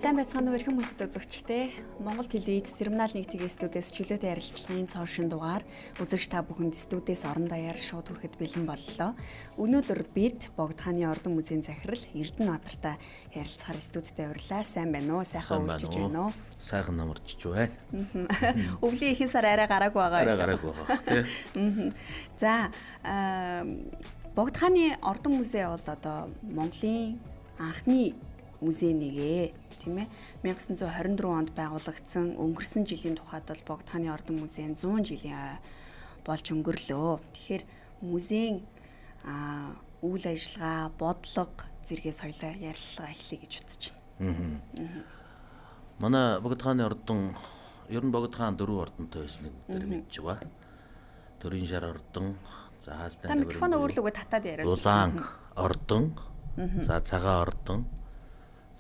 Сайн байцгаана уу эрхэм хүндэт үзэгчдээ. Монгол телевиз Терминал 1 TV студиэс чөлөөтэй ярилцлагын цоошин дугаар үзэгч та бүхэнд студиэс орон даяар шууд хүрэхэд бэлэн боллоо. Өнөөдөр бид Богдхааны ордон музейн захирал Эрдэнэ Баатартай ярилцахаар студиэд авирлаа. Сайн байна уу? Сайхан үржиж байна уу? Сайхан намарчж байна. Өвлийн ихэнх сар арай гараагүй байгаа. Арай гараагүй байгаа тий. За Богдхааны ордон музей бол одоо Монголын анхны музей нэгэ тийм ээ 1924 онд байгуулагдсан. Өнгөрсөн жилийн тухайд бол Богдхааны ордон музейн 100 жилийн болж өнгөрлөө. Тэгэхээр музейн үйл ажиллагаа, бодлого зэрэгээс хоёлаа ярилцлага эхлэе гэж бодож байна. Манай Богдхааны ордон ер нь Богдхаан 4 ордонтой байсныг бүгдээр мэдж байгаа. Төрийн шар ордон, за хаастай микрофон өөрлөгөө татаад яриад. Улаан ордон, за цагаан ордон,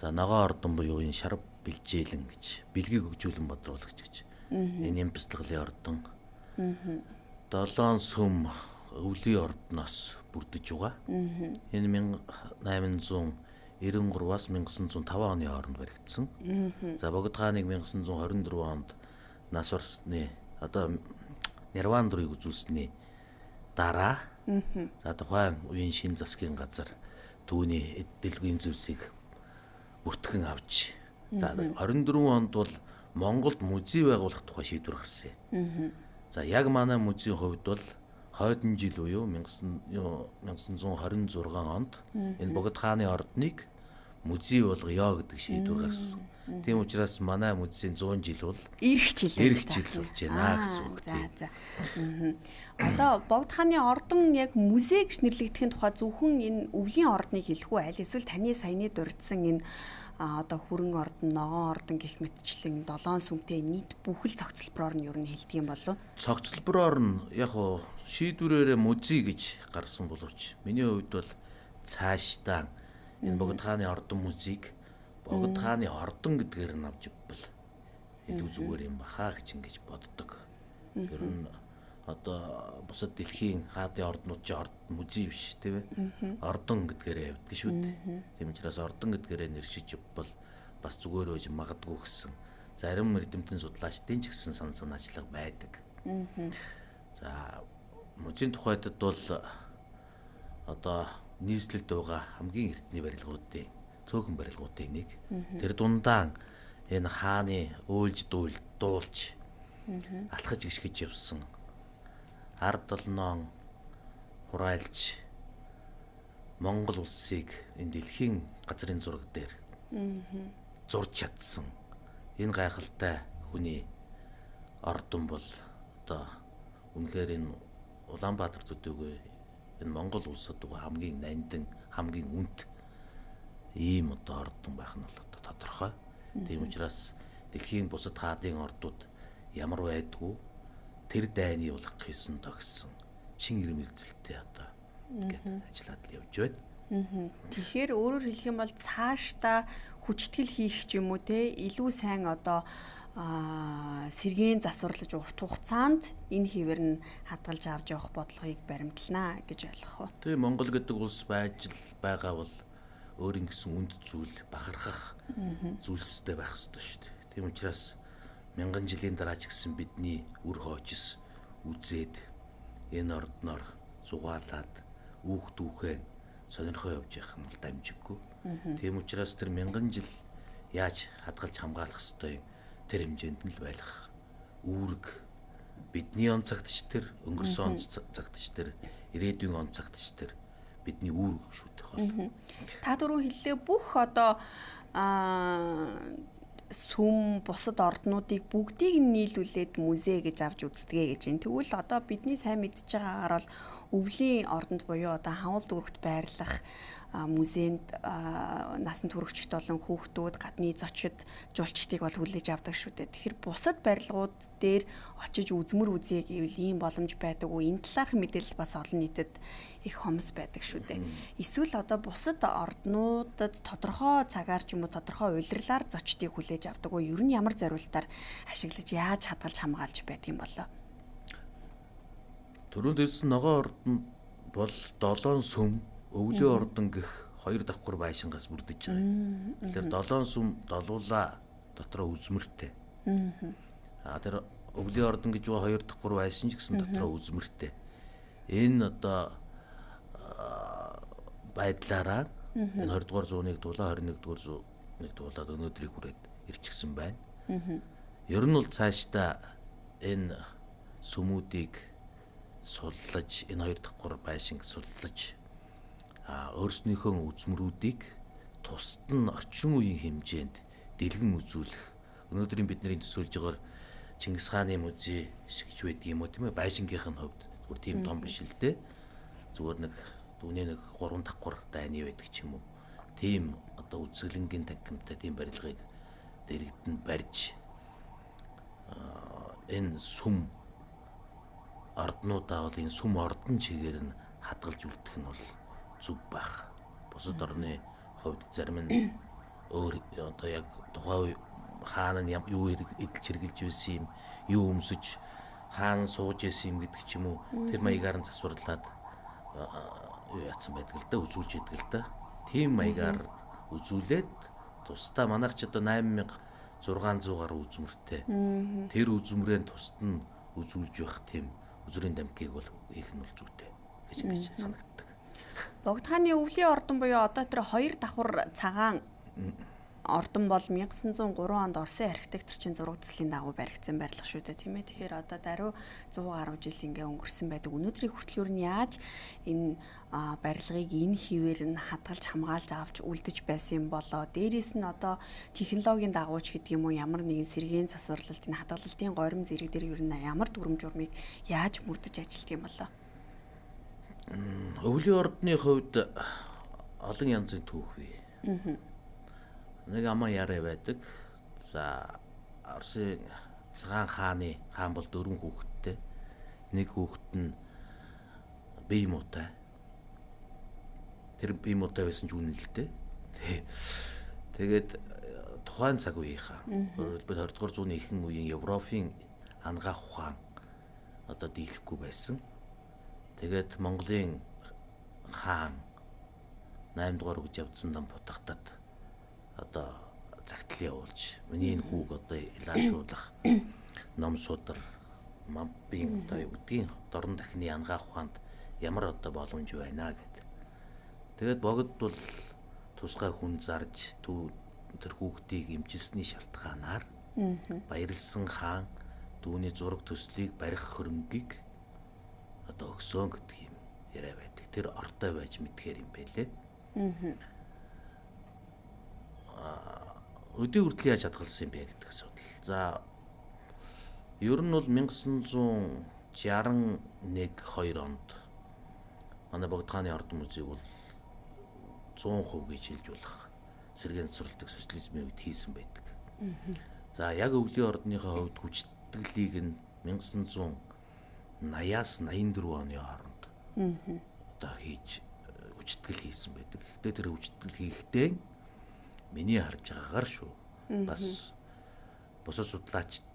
за ногоон ордон буюу энэ шар бэлжээлэн гэж, бэлгийг хөгжүүлэн бодруулагч гэж. Энэ ямбслаглын ордон. 7 сүм өвлийн ордноос бүрдэж байгаа. Энэ 1893-аас 1905 оны хооронд баригдсан. За Богдхааныг 1924 онд нас барсны одоо Нирвандрыг үзүүлсний дараа за тухайн үеийн шин засгийн газар түүний дэлгүүрийн зүйлсийг бүртгэн авч за 24 онд бол Монголд музей байгуулах тухай шийдвэр гарсан. За яг манай музейн хувьд бол хойдон жил буюу 1926 онд энэ Богдхааны ордныг музей болгоё гэдэг шийдвэр гарсан. Тийм учраас манай музейн 100 жил бол ирэх жил болж байна гэсэн үг тийм. За. Одоо Богдхааны ордон яг музей гэж нэрлэгдэхин тухай зөвхөн энэ өвлийн ордныг хэлэх үү аль эсвэл таны саяны дурдсан энэ одоо хүрэн ордон, ногоон ордон гэх мэтчлэн 7 сүмтэй нийт бүхэл цогцлбороор нь ер нь хэлдэг юм болов? Цогцлбороор нь яг шийдвэрээрээ музей гэж гарсан боловч миний хувьд бол цаашдаа энэ Богдхааны ордон музейг Богдхааны ордон гэдгээр нь авч ивбэл илүү зүгээр юм бахаа гэж ингэж боддог. Ер нь одоо бусад дэлхийн хаадын орднууд ч музей биш тийм ээ. Ордон гэдгээрээ явдаг шүү дээ. Тийм учраас ордон гэдгээрээ нэршиж ивбэл бас зүгээр байж магадгүй гэсэн зарим эрдэмтэн судлаачдын ч гэсэн санаачлага байдаг. За музейн тухайд бол одоо нийслэлд байгаа хамгийн эртний барилгуудын цөөхөн барилгуудын нэг. Тэр дундаа энэ хааны өөлж дуулж алхаж гიშгэж явсан ард олноон хурайлж Монгол улсыг энэ дэлхийн газрын зураг дээр зурж чадсан энэ гайхалтай хүний ордон бол одоо үнэхээр энэ Улаанбаатарт үгүй энэ Монгол улсад байгаа хамгийн нандин, хамгийн үнэт ийм одоо ордон байх нь бол одоо тодорхой. Тийм учраас дэлхийн бусад хаадын ордууд ямар байдгүй тэр дайны болох хийсэн тогссон чин ирмэлзэлтэй одоо ингээд ажиллаад л явж байна. Тэгэхээр өөрөөр хэлэх юм бол цаашдаа хүчтгэл хийх ч юм уу те илүү сайн одоо сэргээн засварлаж урт хугацаанд энэ хэвээр нь хадгалж авч явах бодлогыг баримтлана гэж ойлгох уу? Тэгээ Монгол гэдэг улс байж байгаа бол өөрийн гэсэн үнд зүйл бахархах зүйлстэй байх ёстой шүү дээ. Тийм учраас мянган жилийн дараа ч гэсэн бидний үр хоочис үзээд энэ ордноор зугаалаад түүхэн сонирхоо явж явах нь дамжиггүй. Тийм учраас тэр мянган жил яаж хадгалж хамгаалах ёстой тэр хэмжээнд нь л байх үүрэг бидний он цагтч тэр өнгөрсөн он цагтч тэр ирээдүйн он цагтч тэр бидний үүрэг шүү дээ. Та дөрөв хэллээ бүх одоо сүм бусад орднуудыг бүгдийг нийлүүлээд музей гэж авч үздэгэ гэж байна. Тэгвэл одоо бидний сайн мэдж байгаагаар бол өвлийн ордонд буюу одоо хавал дүүрэгт байрлах музейнд насанд хүрэгчд болон хүүхдүүд, гадны зочид, жуулчдыг бол хүлээж авдаг шүү дээ. Тэгэхээр бусад барилгууд дээр очиж үзмэр үзье гэвэл ийм боломж байдаг уу? Энэ талаарх мэдээлэл бас олон нийтэд их хомс байдаг шүү дээ. Эсвэл одоо бусад орднуудад тодорхой цагаар ч юм уу тодорхой улирлаар зочдыг хүлээж авдаг уу? Ер нь ямар зорилтоор ашиглаж яаж хадгалж хамгаалж байдаг юм болоо? Түрүүнд хэлсэн ногоон ордон бол 7 сүм өвлийн ордон гэх 2 давхар байшингаас бүрдэж байгаа. Тэгэхээр 7 сүм долуула дотроо үзмэртэй. Тэр өвлийн ордон гэж ба 2 давхар байшин ч гэсэн дотроо үзмэртэй. Энэ одоо байдлаараа энэ 20 дугаар зууныг дулаа 21 дугаар зууныг дуулаад өнөөдрийг хүрээд ирчихсэн байна. Ер нь бол цаашдаа энэ сүмүүдийг суллаж, энэ 2 давхар байшинг суллаж өөрснийхөө үзмрүүдийг тусад нь орчин үеийн хэмжээнд дэлгэн үзүүлэх. Өнөөдрийн бидний төсөөлж байгаа Чингис хааны музей шигж байдаг юм уу тийм ээ? Байшингийнх нь хувьд зүгээр тийм том биш л дээ. Зүгээр нэг түүний нэг 3 давхар дайны байдаг ч юм уу. Тийм одоо үзэсгэлэнгийн танхимтай тийм барилгыг дэрэгдэнд барьж энэ сүм орднуудаа бол энэ сүм ордон чигээр нь хадгалж үлдэх нь бол зүг байх. Бусад орны хувьд зарим нь өөр одоо яг тухайн үе хаана нь юу эдэлж хэрглэж байсан юм, юу өмсөж хаана сууж байсан юм гэдэг ч юм уу тэр маягаар нь засварлаад юу яатсан байдаг л да, үзүүлж идэг л да. Тийм маягаар үзүүлээд тусдаа манайх ч одоо 8600 гаруй үзмэртэй. Тэр үзмрийн тусад нь үзүүлж байх тийм үзрийн дамжгийг бол их нь бол зүйтэй гэж санагддаг. Богд хааны өвлийн ордон буюу одоо тэр 2 давхар цагаан ордон бол 1903 онд Оросын архитекторчийн зураг төслийн дагуу баригдсан барилга шүү дээ, тийм ээ. Тэгэхээр одоо даруй 100 гаруй жил ингээ өнгөрсөн байдаг. Өнөөдрийн хүртэл юу нь яаж энэ барилгыг энэ хിവэр нь хадгалж хамгаалж авч үлдэж байсан юм болоо. Дээрээс нь одоо технологийн дагууч гэдэг юм уу, ямар нэгэн сэргээн засварлалт, энэ хадгалалтын горим зэрэг дээр юу нь ямар дүрм журмыг яаж мөрдөж ажилтг юм болоо. Өвлийн ордны хувьд олон янзын түүх бий. Нэг аман яриа байдаг. За Оросын цагаан хаан бол 4 хүүхэдтэй. Нэг хүүхэд нь бие муутай. Тэр бие муутай байсан ч үнэн л дээ. Тэгээд тухайн цаг үеийнхаа өөрөлдвөл 20 дугаар зууны ихэнх үеийн Европын ангаах ухаан одоо дийлэхгүй байсан. Тэгээд Монголын хаан 8 дугаар үгж явдсан дан бутагтад одоо загтлын явуулж миний энэ хүүг одоо илаашуулах ном судар мампын одоо юу гэдгийг дорн дахны ангаах ухаанд ямар одоо боломж байна гэд. Тэгээд богд бол тусгай хүн зарж тэр хүүхдийг эмчилсэний шалтгаанаар баярлсан хаан дүүний зураг төслийг барих хөрөнгийг одоо өгсөн гэдэг юм яриа байдаг. Тэр ортой байж мэдхээр юм байлээ. Өдөө хүртэл яаж хадгалсан юм бэ гэдэг асуудал. За ер нь бол 1961-2 онд манай Богд хааны ордон музейг бол 100% гэж хэлж болох сэргээн засварладаг социализмын үед хийсэн байдаг. За яг өвлийн ордныхоо хувьд хүчтгэлийг нь 1980-аас 84 оны хооронд одоо хийж хүчтгэл хийсэн байдаг. Гэхдээ тэр хүчтгэл хийхдээ миний харж байгаагаар шүү. Бас бусад судлаачид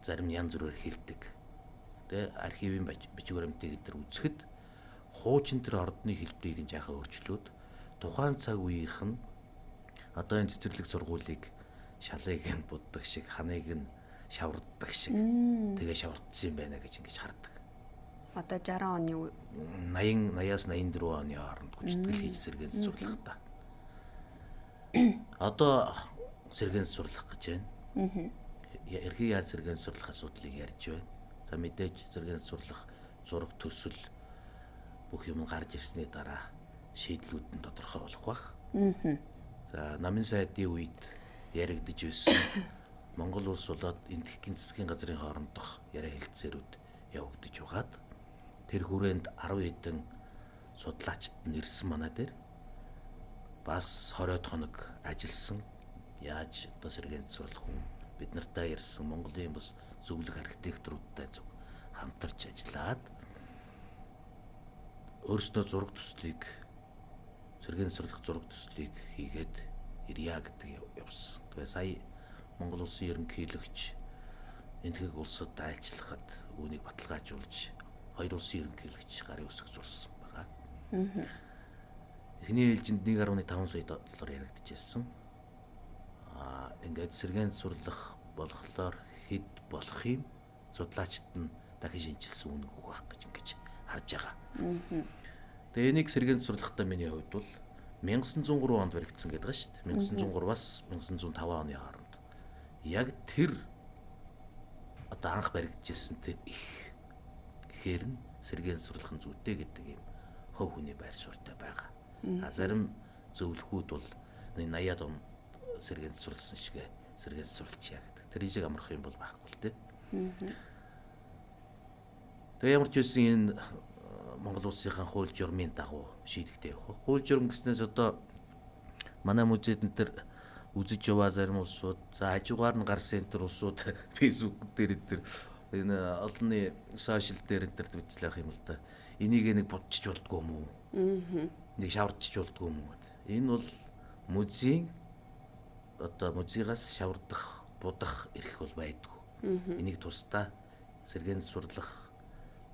зарим янз бүрээр хэлдэг. Тэ архивын бичиг баримтыг энэ үзэхэд хуучин тэр ордны хэлбэрийг нь жаахан өөрчлөөд тухайн цаг үеийнх нь одоо энэ цэцэрлэг сургуулийг шалыг нь буддаг шиг, ханыг нь шаварддаг шиг тэгээ шавардсан юм байна гэж ингэж хардаг. Одоо 60 оны 80-80-аас 84 оны хооронд хүчтгэл хийж сэргээн засварлах та. Одоо сэргээн засварлах гэж байна. Эрхийг яаж сэргээн засварлах асуудлыг ярьж байна. За мэдээж сэргээн засварлах зураг төсөл бүх юм гарч ирсний дараа шийдлүүд нь тодорхой болох бах. За намын сайдын үед яригдж байсан Монгол улс болоод энэ техникийн засгийн газрын хоорондох яриа хэлцээрүүд явагдаж байгаад тэр хүрээнд 10 хэдэн судлаачид нэрсэн манай дээр бас 20 хоног ажилласан. Яаж одоо сэргээн засварлах хүн бид нартай ярьсан Монголын бас зөвлөх архитекторуудтай зөв хамтарч ажиллаад өөрсдөө зураг төслийг сэргээн засварлах зураг төслийг хийгээд ирья гэдэг явсан. Тэгээ сая Монгол улсын ерөнхийлөгч энтгэг улсад айлчлахад үүнийг баталгаажуулж хоёр улсын ерөнхийлөгч гарын үсэг зурсан байгаа. эхний ээлжинд 1.5 сая доллар яригдчихсэн. Ингээд сэргээн сурлах болохоор хэд болох юм судлаачид нь дахин шинжилсэн үнэ өгөх байх гэж харж байгаа. Тэгээ энийг сэргээн сурлахтаа миний хувьд бол 1903 онд баригдсан гэдэг байгаа шүү дээ. 1903-аас 1905 оны хооронд. Яг тэр одоо анх баригдчихсэн тэр ихээр нь сэргээн сурлах нь зүйтэй гэдэг юм хов хүний байр суурьтай байгаа. Зарим зөвлөхүүд бол 80-аад он сэргээн сурлсан шиг сэргээн сурлчаа гэдэг. Тэр ижиг амарх юм бол байхгүй л дээ. Тэгээ ямар ч үсэн энэ Монгол улсынхаа хууль журмын дагуу шийдэгдээ явах. Хууль журам гэснээс одоо манай музейд энэ төр үзэж яваа зарим улсууд, за хажуугаар нь гарсан энэ төр улсууд фэйсбүүк дээр энэ олонний сошиал дээр энэ төр бичлэх юм л да. Энийг нэг будчих болдгоо юм уу? Нэг шаварчих болдгоо юм уу? Энэ бол музейн одоо музейгаас шавардах, будах эрх бол байдгүй. Энийг тусдаа сэргээн сурлах,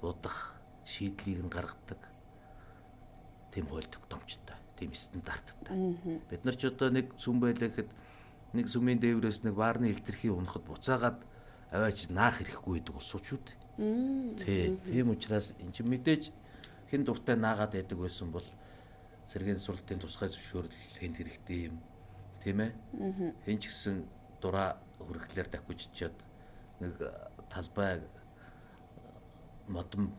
будах шийдлийг нь гаргадаг тийм хууль тогтоомжтой, тийм стандарттай. Бид нар ч одоо нэг сүм байлаа гэхэд нэг сүмийн дээврээс нэг ваарны илтерхий унахад буцаагаад аваач наах хэрэггүй гэдэг улсууд шүү дээ. Тийм учраас энэ ч мэдээж хэн дуртай наагаад байдаг байсан бол сэргээн сурлтын тусгай зөвшөөрөл хэн хэрэгтэй юм, тийм ээ? Хэн ч гэсэн дураа хүрхлээр дахиуч чад нэг талбай модон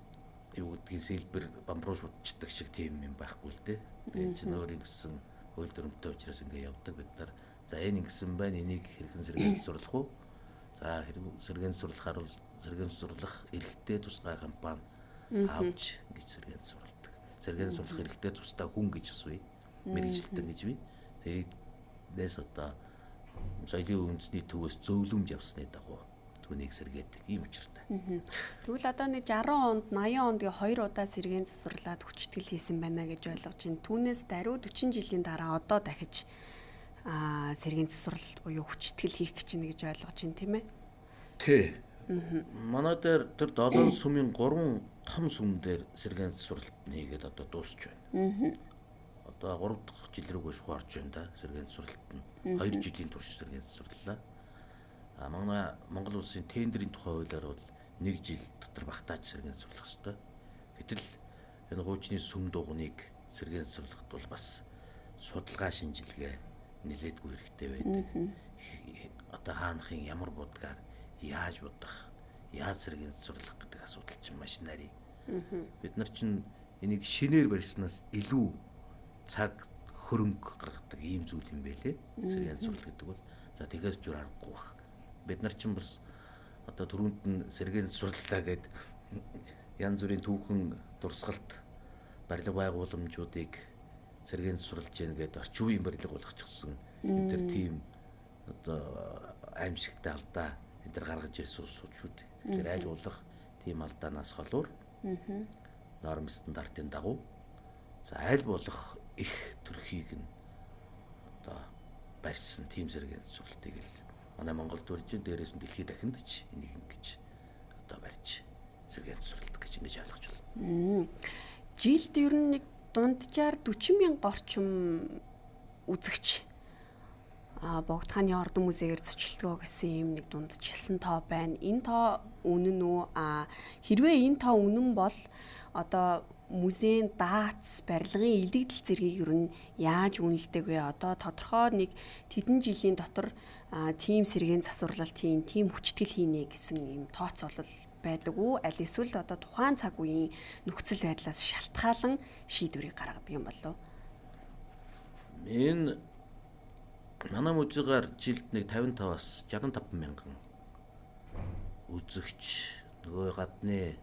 юу гэдгийг сэлбэр бамбруу шүтчихдэг шиг тийм юм байхгүй л дээ. Тэгээд чинь өөр ингэсэн хууль дүрмтэй учраас ингэ явдаг бид нар. За энэ ингэсэн байна, энийг хэрхэн сэргээн сурлах уу? За хэрэг сэргээн сурлахаар бол сэргээн сурлах эрхтэй тусгай компани авч ингэж сэргээн сурладаг. Сэргээн сурлах эрхтэй тустай хүн гэж үсвэ. Мэргэжилтэн гэж бий. Тэрээс одоо соёлын үндэсний төвөөс зөвлөмж авсны дагуу түүнийг сэргээдэг ийм учиртай. Тэгвэл одоо нэг 60 онд 80 онд 2 удаа сэргээн засварлаад хүчтгэл хийсэн байна гэж ойлгож байна. Түүнээс даруй 40 жилийн дараа одоо дахиж сэргээн засварлалт буюу хүчтгэл хийх гэж байна гэж ойлгож байна, тийм ээ? Тий. Манай дээр тэр 7 сүмийн 3 том сүм дээр сэргээн засварлалт нэгээд одоо дуусч байна. Одоо 3 дахь жил рүү шугаарч байна да сэргээн засварлалт нь. 2 жилийн турш сэргээн засварлалаа. Манай Монгол улсын тендерийн тухай хуулиар бол 1 жил дотор багтааж сэргээн сурлах ёстой. Гэтэл энэ хуучны сүм дугуйныг сэргээн сурлахад бол бас судалгаа шинжилгээ нэлээдгүй хэрэгтэй байдаг. Одоо хаанахын ямар будгаар яаж будах, яаж сэргээн сурлах гэдэг асуудал чинь маш нарийн. Бид нар чинь энийг шинээр барьснаас илүү цаг хөрөнгө гаргадаг ийм зүйл юм байлээ. Сэргээн сурлах гэдэг бол за тэгээс жур аргагүй бах. Бид нар чинь бас одоо түрүүнд нь сэргээн сурлалаа гэд янз бүрийн түүхэн дурсгалт барилга байгууламжуудыг сэргээн сурлаж яах гээд орчин үеийн барилга болгочихсон. Бид нар тийм одоо аимшигтай алдаа энэ төр гаргаж ирсэн улсууд шүү дээ. Тэгэхээр аль болох тийм алдаанаас холуур норм стандартын дагуу за аль болох их төрхийг нь одоо барьсан тийм сэргээн сурлалтыг л манай Монголд барьж, дээрээс нь дэлхийд дахинд ч энийг ингэж одоо барьж сэргээн сурлалт гэж ингэж ойлгож байна. Жилд ер нь нэг дунджаар 40 мянга орчим үзэгч Богд хааны ордон музейгээр зочлтгоо гэсэн юм нэг дундчилсан тоо байна. Энэ тоо үнэн үү? Хэрвээ энэ тоо үнэн бол одоо музейн даатс барилгын илэгдэл зэргийг ер нь яаж үнэлдэг вэ? Одоо тодорхой нэг тэдэн жилийн дотор тим сэргээн засварлалтын тим хүчтгэл хийнэ гэсэн юм тооцоолол байдаг уу? Аль эсвэл одоо тухайн цаг үеийн нөхцөл байдлаас шалтгаалan шийдвэрийг гаргадаг юм болов? Энэ манай музейгаар жилд нэг 55-аас 65 мянган үзэгч нөгөө гадны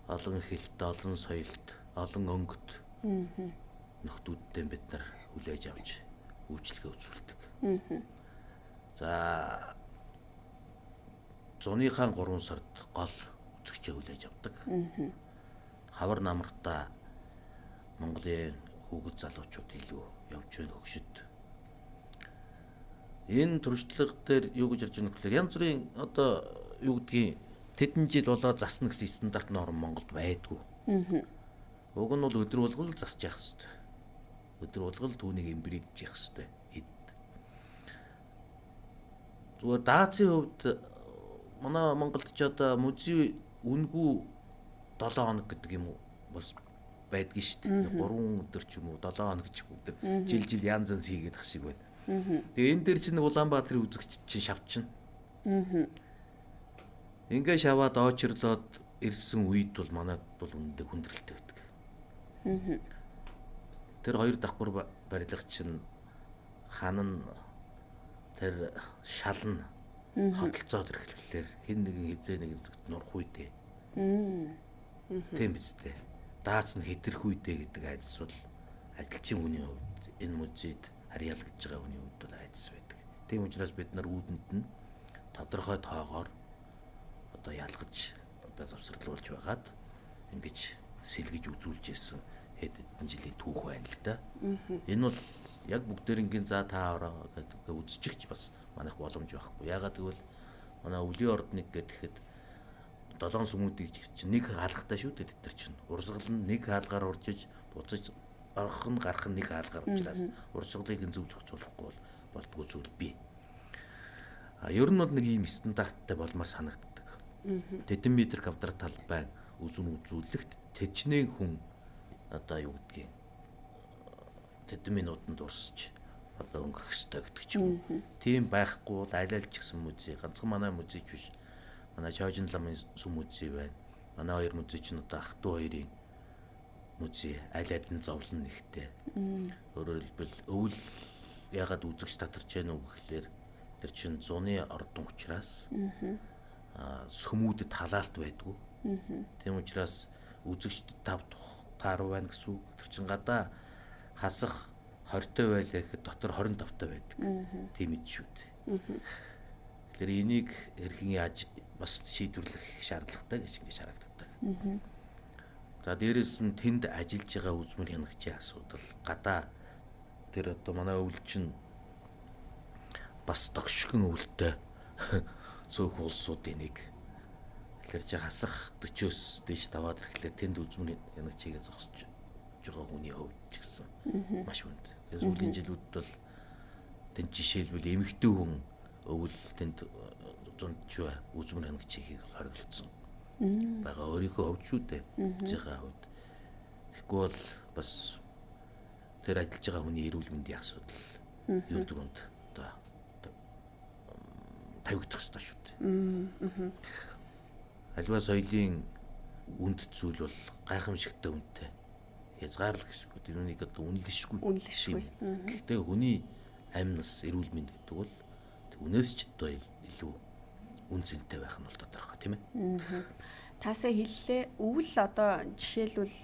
олон хэлт, олон соёлт, олон өнгөт нөхдүүдтэй бид нар хүлээж авч үйлчлэгээ үзүүлдэг. За зуныхаа 3 сард гол үзэгчээ хүлээж авдаг. Хавар намартаа Монголын хүүхэд залуучууд илүү явж байна хөгшөд. Энэ туршлага дээр юу гэж ярьж байгаа нөхлөөр янз бүрийн одоо юу гэдгийг тэдэн жил болоо засна гэсэн стандарт норм Монголд байдгүй. Уг нь бол өдөр болгол засж явах хэрэгтэй. өдөр болгол түүнийг эмбрийдж явах хэрэгтэй. Зүгээр даацын хувьд манай Монголд ч одоо музей үнгүй 7 хоног гэдэг юм уу бас байдгийн шүү дээ. 3 өдөр ч юм уу 7 хоног ч өдөр жил янз янз хийгээд ах шиг байна. Тэгээ энэ дээр чинь Улаанбаатарын үзэгч чинь шавчихна. Ингээ шаваад очирлоод ирсэн үед бол манайд бол үнэндээ хүндрэлтэй байдаг. Тэр хоёр давхар барилга чинь ханан тэр шална хотолцоод ирэхлээр хэн нэгэн хизээ нэгэн зэгт нурах үедээ. Тийм биз дээ. Даац нь хэтэрх үедээ гэдэг айдас бол ажилчин хүний хувьд энэ музейд харьяал гэж байгаа хүний хувьд бол айдас байдаг. Тийм учраас бид нар үүдэнд нь тодорхой тоогоор одоо ялгаж одоо завсарлуулж байгаад ингэж сэлгэж үзүүлж ирсэн хэд хэдэн жилийн түүх байна л да. Энэ бол яг бүгдээрингийн за та ороо гэдэг үзчихч бас манайх боломж байхгүй. Ягаад гэвэл манай өвлийн ордныг гэхэд 7 сүмүүдийг чинь нэг хаалгатай шүү дээ тэр чинь. Урсгал нь нэг хаалгаар уржиж буцаж орох нь гарах нь нэг хаалгаар учраас урсгалыг зөв зохицуулахгүй болдгоо зүйл бий. Ер нь бол нэг ийм стандарттай болмоор санагддаг. Тэдэн метр квадрат талбай үзүн үзүүлэгт тэжнээ хүн одоо юу гэдгийг тэдэн минутанд урсж одоо өнгөрөх ёстой гэдэг ч юм уу. Тийм байхгүй бол аль аль ч гэсэн музей ганцхан манай музейч биш. Манай Чойжин ламын сүм музей байна. Манай хоёр музей ч одоо ах トゥ хоёрын музей аль аль нь зовлон нэгтэй. Өөрөөр хэлбэл өвөл ягаад үзэгч татарч яана уу гэхлээр тэр чин зуны ордон учраас сүмүүдэд халаалт байдгүй. Тийм учраас үзэгчд тааруу байна гэсэн үг. Тэр чин гадаа хасах 20-той байлаа гэхэд дотор 25-той байдаг. Тийм ээ шүү дээ. Тэгэхээр энийг хэрхэн яаж бас шийдвэрлэх шаардлагатай гэж ингэж харагддаг. За дээрэс нь тэнд ажиллаж байгаа үзмэр хянагчийн асуудал гадаа тэр одоо манай өвөл чинь бас догшгон өвөлтэй цөөх улсуудын нэг. Тэгэхээр чи хасах 40-оос дээш таваад ирэхлээр тэнд үзмэр хянагчигээ зогсож байгаа хүний хувьд ч гэсэн маш хүнд. Тэгээ сүүлийн жилүүд бол тэнд жишээлбэл эмэгтэй хүн өвөл тэнд зунч үзмэр хянагчийг хориглосон. Бага өөрийнхөө хувьд шүү дээ. Зэхээ хувьд. Тэгэхгүй бол бас тэр ажиллаж байгаа хүний эрүүл мэндийн асуудал ер дөрөнд одоо тавигдах ёстой шүү дээ. Альва соёлын үнд зүйл бол гайхамшигтай үнэтэй. Хязгаарлах гэшгүй тэрнийг одоо үнэлшгүй. Гэхдээ хүний амь нас эрүүл мэнд гэдэг бол үнээс ч одоо илүү үнцэнтэй байх нь бол тодорхой тийм ээ. Таасаа хэллээ. Өвөл одоо жишээлбэл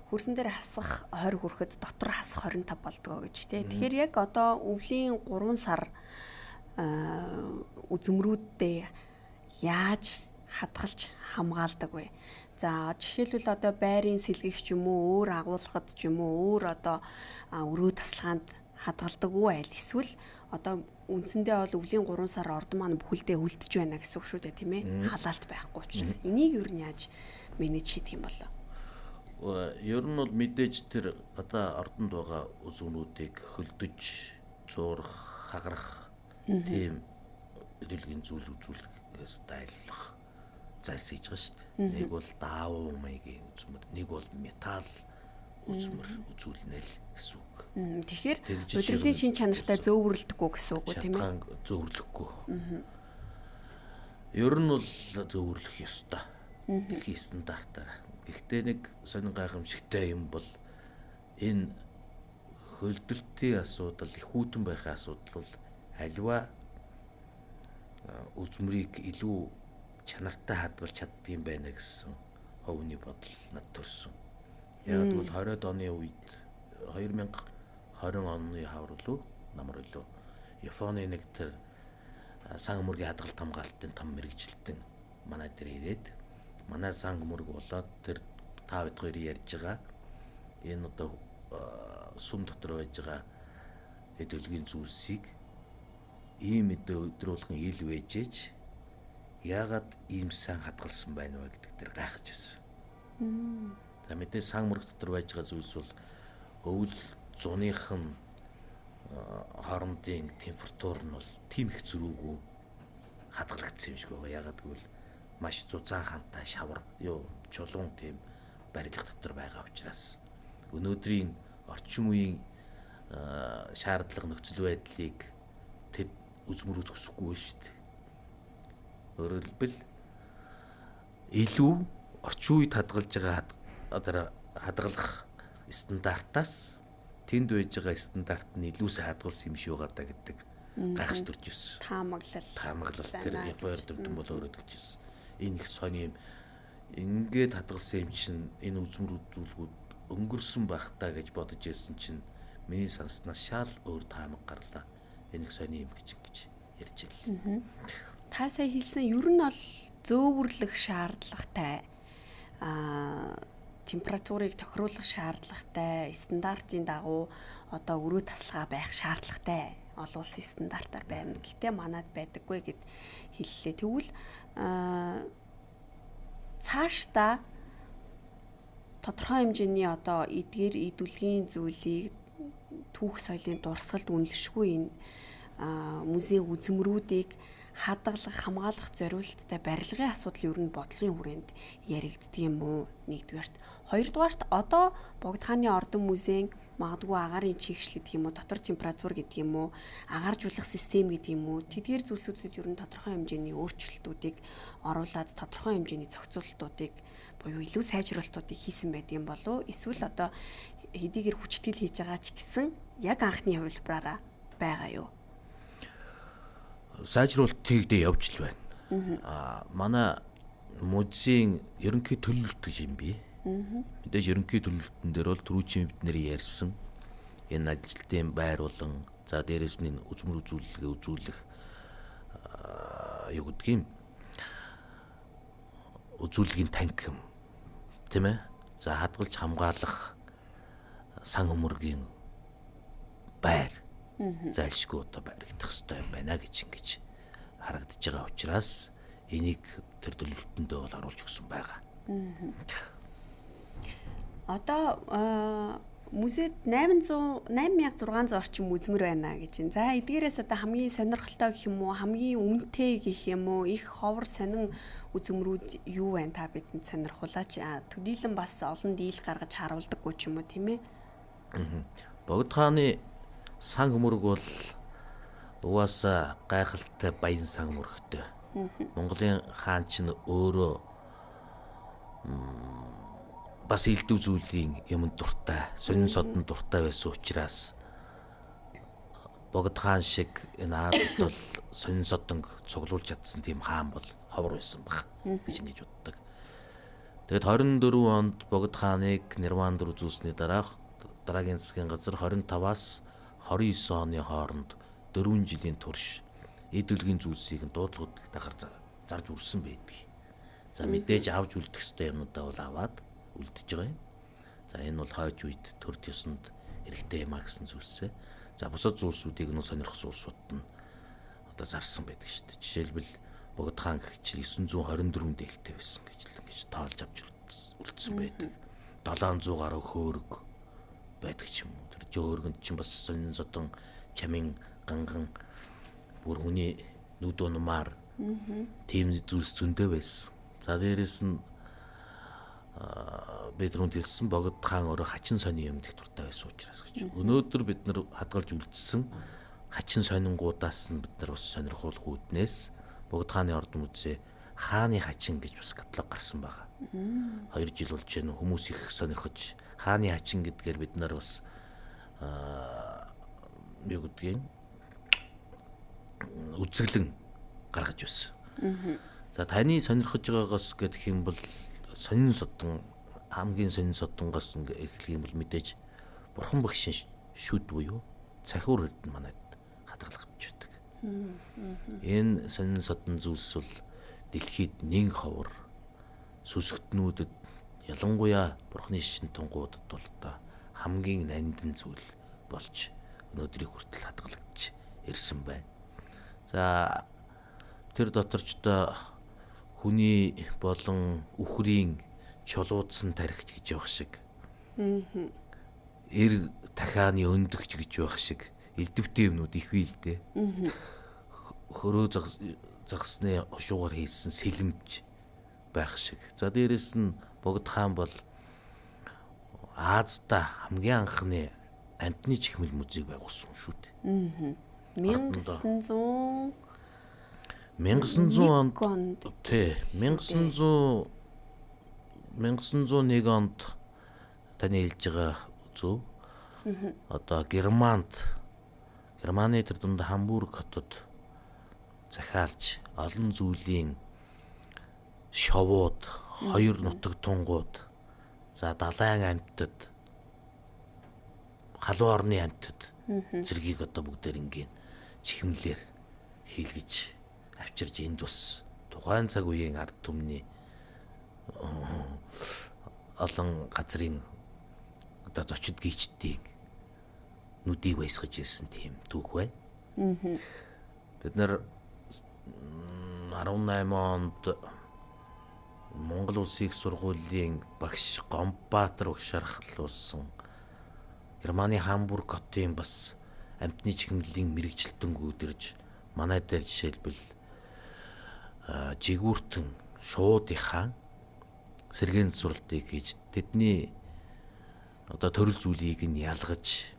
хөрсөн дээр хасах 20 хүрэхэд дотор хасах 25 болдгоо гэж тийм. Тэгэхээр яг одоо өвлийн 3 сар үзмрүүддээ яаж хадгалж хамгаалдаг вэ? За жишээлбэл одоо байрын сэлгэх ч юм уу, өөр агуулгад ч юм уу, өөр одоо өрөө тасалгаанд хадгалдаг уу аль эсвэл одоо үндсэндээ бол өвлийн 3 сар ордон маань бүхэлдээ үлдэж байна гэсэн үг шүү дээ тийм ээ. Халаалт байхгүй учраас энийг юу нь яаж менеж хийдэг юм болоо? Ер нь бол мэдээж тэр одоо ордонд байгаа үзүүнүүдийг хөлдөж, зуурах, хагарах тийм дэлхийн зүйл үзүүлэхээс дайлах зайлс хийж байгаа шүү дээ. Нэг бол даавуу маягийн үзмэр, нэг бол металл үзмэр үзүүлнэл гэсэн үг. Тэгэхээр удирдлагын шин чанартай зөөвөрлөдөггүй гэсэн үг тийм ээ. Зөөвөрлөхгүй. Ер нь бол зөөвөрлөх ёстой. Дэлхийн стандартаар. Гэхдээ нэг сонин гайхамшигтай юм бол энэ хөлдөлтийн асуудал, их хүйтэн байхын асуудал бол альва үзмрийг илүү чанартай хадгалж чаддаг юм байна гэсэн ховны бодол над төрсөн. Яг бол 20-од оны үед 2020 оны хавар намар лөө Японы нэг тэр сан мөргийн хадгалт хамгаалтын том мэрэгчлэлтэн манай дээр ирээд манай сан мөрг болоод тэр та хэд хоёр ярьж байгаа энэ одоо сүм дотор байж байгаа хэдүүлгийн зүйлсийг ийм өдрүүлгэн ил вэжэж яагаад ийм сайн хадгалсан байна вэ гэдэг тэр гайхаж байсан. За мэдээ сан мөрөг дотор байж байгаа зүйлс бол өвөл зуныхан хоорондын температур нь бол тийм их зөрүүгүй хадгалагдсан юм шиг байгаа. Ягаад гэвэл маш зузаан хантай шавар чулуун тийм барилга дотор байгаа учраас өнөөдрийн орчин үеийн шаардлага нөхцөл байдлыг тэд үзмөрүүд хүсэхгүй шүү дээ. Өөрөөр хэлбэл илүү орчин үед хадгалж байгаа хадгалах стандартаас тэнд байж байгаа стандарт нь илүү сайн хадгалсан юм шиг байгаа даа гэдэг гайхаж төрж ирсэн. Таамаглал тэр Японы дүрдэн болоод гэж. Энэ их сони юм. Ингээд хадгалсан юм чинь энэ үзмэр үзүүлгүүд өнгөрсөн байх таа гэж бодож ирсэн чинь миний санснаас шал өөр таамаг гарлаа. Энэ их сони юм гэж ярьж байлаа. Та сая хэлсэн ер нь бол зөөвөрлөх шаардлагатай температурыг тохируулах шаардлагатай стандартын дагуу одоо өрөө таслага байх шаардлагатай олон улсын стандартаар байна. Гэтэ манад байдаггүй гэд хэллээ. Тэгвэл цаашдаа тодорхой хэмжээний одоо эдгээр идүлгийн зүйлийг түүх соёлын дурсгалд үнэлшгүй энэ музей үзмрүүдийг хадгалах, хамгаалах зорилттой барилгын асуудал ер нь бодлогын хүрээнд яригддаг юм уу? Нэгдүгээрт. Хоёрдугаарт одоо Богд хааны ордон музейн магадгүй агаарын чигшлэл гэх юм уу, дотор температур гэдэг юм уу, агааржуулах систем гэдэг юм уу, тэдгээр зүйлсүүдэд ер нь тодорхой хэмжээний өөрчлөлтүүдийг оруулаад тодорхой хэмжээний зохицуулалтуудыг буюу илүү сайжруулалтуудыг хийсэн байдаг юм болов уу? Эсвэл одоо хэдийгээр хүчтэй хийж байгаа ч гэсэн яг анхны хувилбараараа байгаа юу? Сайжруулалтыг дэ явж л байна. Манай музейн ерөнхий төлөвлөлт гэж юм бий. Мэдээж ерөнхий төлөвлөлтөн дээр бол түрүүчийн бид нэр ярьсан энэ ажилтны байр болон за дээрэс нь үзмэр үзүүлэлгээ үзүүлэх юу гэдгийг үзүүлгийн танхим тийм ээ. За хадгалж хамгаалах сан өмөргийн байр зайлшгүй одоо баригдах хэрэгтэй юм байна гэж ингэж харагдаж байгаа учраас энийг тэр төлөвлөлтөндөө бол оруулж өгсөн байгаа. Одоо музейд 8600 орчим үзмэр байна гэж байна. За эдгээрээс одоо хамгийн сонирхолтой гэх юм уу, хамгийн үнэтэй гэх юм уу, их ховор сонин үзмрүүд юу байна та бидэнд сонирхуулаач. Төдийлөн бас олон дийл гаргаж харуулдаггүй ч юм уу тийм ээ. Богд хааны сан өмөрг бол угаасаа гайхалтай баян сан өмөргтэй. Монголын хаан чинь өөрөө бас элдв зүйлийн юмд дуртай, сонин содон дуртай байсан учраас Богд хаан шиг энэ Азад бол сонин содонг цуглуулж чадсан тийм хаан бол ховор байсан баг гэж ингэж боддог. Тэгэд 24 онд Богд хааныг Нирванд үзүүлсний дараагийн засгийн газар 25-аас 29 оны хооронд 4 жилийн турш эдүлгийн зүйлсийг дуудлагуудтайгаар зарж үрсэн байдаг. За мэдээж авж үлдэх ёстой юмудаа бол аваад үлдэж байгаа юм. За энэ бол хойж үед төр төсөнд хэрэгтэй юм а гэсэн зүйлсээ. За бусад зүйлсүүдийг нь сонирхсан улсууд нь одоо зарсан байдаг шүү дээ. Жишээлбэл Богд хаан гэгчил 924 дээлтэй байсан гэж л ингэж тоолж авч үлдсэн байдаг. 700 гаруй хөөрөг байдаг ч юм уу. Тэр жөөргөнд чинь бас сонин содон чамин ганган бүр хүний нүд унмаар тийм зүйлс зөндөө байсан. За дээрэс нь Бэдрүүнд хэлсэн Богд хаан өөрөө хачин сони юмд их дуртай байсан учраас гэж. Өнөөдөр бид нар хадгалж үлдсэн хачин сонингуудаас нь бид нар бас сонирхуулах үүднээс Богд хааны ордон музей хааны хачин гэж бас каталог гарсан байгаа. 2 жил болж байна. Хүмүүс их сонирхож хааны хачин гэдгээр бид нар бас юу гэдгийг үзэглэн гаргаж байсан. За таны сонирхож байгаагаас гэх юм бол сонин содон хамгийн сонин содонгоос эхлэх юм бол мэдээж бурхан багшийн шүд буюу цахиур эрдэнэ манайд хадгалагдж байдаг. Энэ сонин содон зүйлс бол дэлхийд нэг ховор сүсгтнүүдэд ялангуяа бурханы шишин тунгуудад бол одоо хамгийн нандин зүйл болж өнөөдрийг хүртэл хадгалагдж ирсэн байна. За тэр доторчдоо хүний болон үхрийн чулуудсан тархич гэж явах шиг эр дахианы өндөгч гэж байх шиг элдвэтэй юмнууд их бий л дээ. Хөрөө загсны хушуугаар хийсэн сэлэмж байх шиг. За дээрэс нь Богд хаан бол Азда хамгийн анхны амтны чихмэл музейг байгуулсан шүү дээ. 1900 онд тий 1901 онд таны хэлж байгаа зөв. Одоо Германы тэр дунд Хамбург хотод захиалж олон зүйлийн шовууд, хоёр нутаг тунгууд, за далайн амьтад, халуун орны амьтад зэргийг одоо бүгдээр ингийн чихмлэр хийлгэж авчирж энд бас тухайн цаг үеийн ард түмний олон газрын одоо зочид гүйчдийн нүдийг баясгаж ирсэн тийм түүх байна. Бид нар 18 онд Монгол Улсын их сургуулийн багш Гомбаатар багшаар халуулсан Германы Хамбург хотын бас амтны чихмэлийн мэрэгчлэлтэнгүүд ирж манай дээр жишээлбэл жигүүртэн шуудын хаан сэргээн суралтыг хийж тэдний одоо төрөл зүйлийг нь ялгаж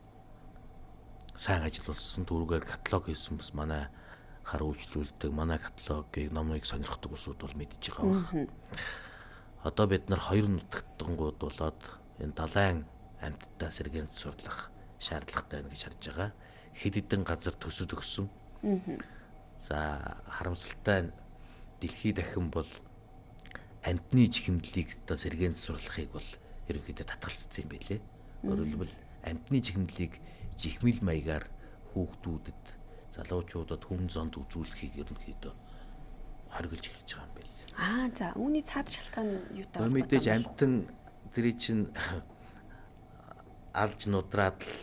сайн ажиллуулсан түрүүгээр каталог хийсэн бас манай хар үйлчлүүлдэг манай каталогийг номыг сонирхдаг усуд бол мэдж байгаа баг. Одоо бид нар хоёр нутагтангууд болоод энэ далайн амьтдаа сэргээн сурлах шаардлагатай байна гэж харж байгаа. Хэд хэдэн газар төсөд өгсөн. За харамсалтай дэлхий дахин бол амтны чихмэлийг одоо сэргээн сурлахыг бол ерөнхийдөө татгалцсан юм байлээ. Өөрөөр хэлбэл амтны чихмэлийг жихмэл маягаар хүүхдүүдэд залуучуудад хүм зонд үзүүлэхийг ерөнхийдөө хоригдж эхэлж байгаа юм байна. За үүний цаад шалтгаан юу таа? Мэдээж амтан тэр чинь алж нудраад л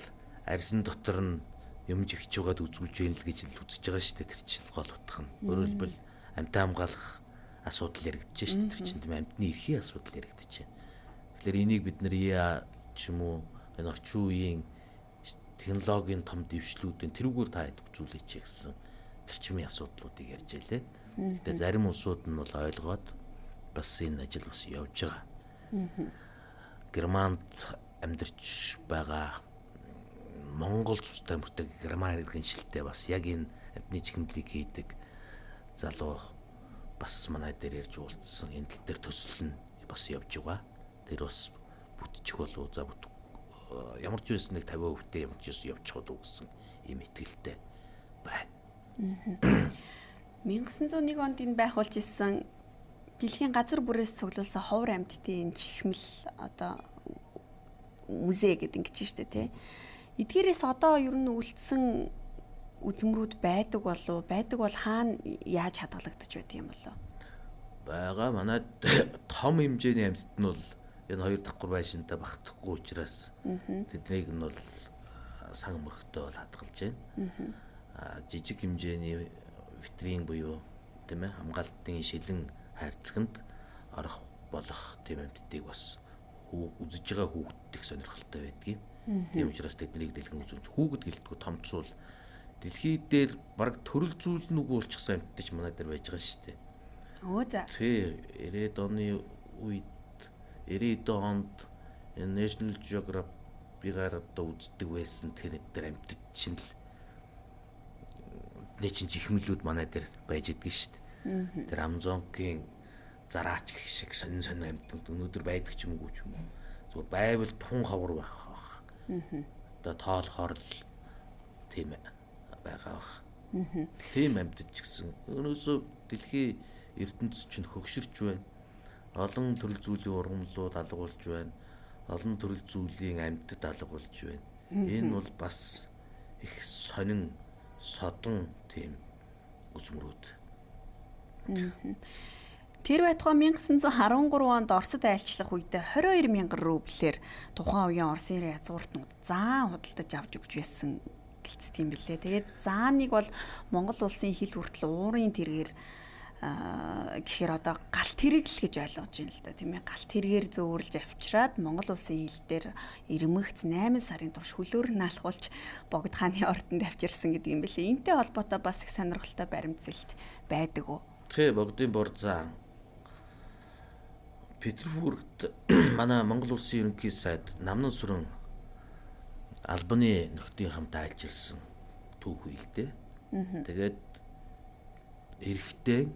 арьсан дотор нь юм жигч байгаад үзүүлж ял гэж л үзэж байгаа шүү дээ. Тэр чинь гол утга нь. Өөрөөр хэлбэл амтаа хамгаалах асуудал яригдж шүү дээ. Тэр чинь тийм амтны эрхийн асуудал яригдж байна. Тэгэхээр энийг бид нэр ч юм уу энэ орчин үеийн технологийн том дэвшлүүдийн тэрүүгээр та үзүүлээч гэсэн зарчмын асуудлуудыг ярьж байлээ. Гэтэ зарим улсууд нь бол ойлгоод бас энэ ажил бас явж байгаа. Германд амьдарч байгаа Монгол цустай мөртэй герман иргэншилтэй бас яг энэ амтны чихмэлийг хийдэг залуу бас манай дээр ярьж уулзсан энэ тал дээр төсөл нь бас явж байгаа. Тэр бас бүтчих болов за ямар ч байсан нэг 50% ямар ч явчих болов гэсэн юм итгэлтэй байна. 1901 онд энэ байгуулж ирсэн дэлхийн газар бүрээс цуглуулсан ховор амьтдын чихмэл одоо музей гэдэг ингэж штэ тий. Эдгээрээс одоо ер нь үлдсэн үзмрүүд байдаг болов? Байдаг бол хаана яаж хадгалагдаж байдаг юм болов? Бага манай том хэмжээний амьтад нь бол энэ хоёр давхар байшинтай багтахгүй учраас тэднийг нь бол сан мөрхтэй бол хадгалж байна. Жижиг хэмжээний витрин буюу тийм ээ хамгаалтын шилэн хайрцагт орох болох тийм амьтдыг бас үзэж байгаа хүүхдтэй сонирхолтой байдгийг. Тийм учраас тэднийг дэлгэн үзүүлж хүүхэд гэлтгүй томцвол дэлхий дээр баг төрөл зүйл нүг уулчихсан амьтдч манай дээр байж байгаа шүү дээ. За. Тий, 90-ад оны үед 90-ад онд National Geographic-аар одоо үздэг байсан тэр амьтд чинь л нэчин чихмэлүүд манай дээр байж идэг шүү дээ. Тэр Амазонгийн зараач шиг сонин амьтанд өнөөдөр байдаг ч юм уу ч юм уу. Зүгээр байвал тун ховор байх. Одоо тоолохоор л тийм байгаа бах. Тийм амьтад ч гэсэн өнөөсөө дэлхийн ертөнцийн чинь хөгшөрч байна. Олон төрөл зүйлийн ургамлууд алга болж байна. Олон төрөл зүйлийн амьтад алга болж байна. Энэ бол бас их сонин содон тийм үзмрүүд. Тэр байтугай 1913 онд Оросд айлчлах үедээ 22,000 рублээр тухайн үеийн Оросын язгууртнууд заан худалдаж авч өгч байсан гэлцдэг юм билээ. Тэгээд зааныг бол Монгол улсын хил хүртэл уурын тэргээр гэхээр одоо галт хэрэг л гэж ойлгож байна л да тийм ээ. Галт хэрэгээр зөөвөрлж авчираад Монгол улсын ил дээр ирмэгц 8 сарын турш хөлөөр наалхуулж богд хааны ордонд авчирсан гэдэг юм билээ. Энтэй холбоотой бас их сонирхолтой баримтсэлт байдаг уу? Тэ богдын борзаа Петербургт манай Монгол улсын ерөнхий сайд Намнан сүрэн албаны нөхдийн хамт ажилласан түүх үйлдэ. Тэгээд эрэхтэн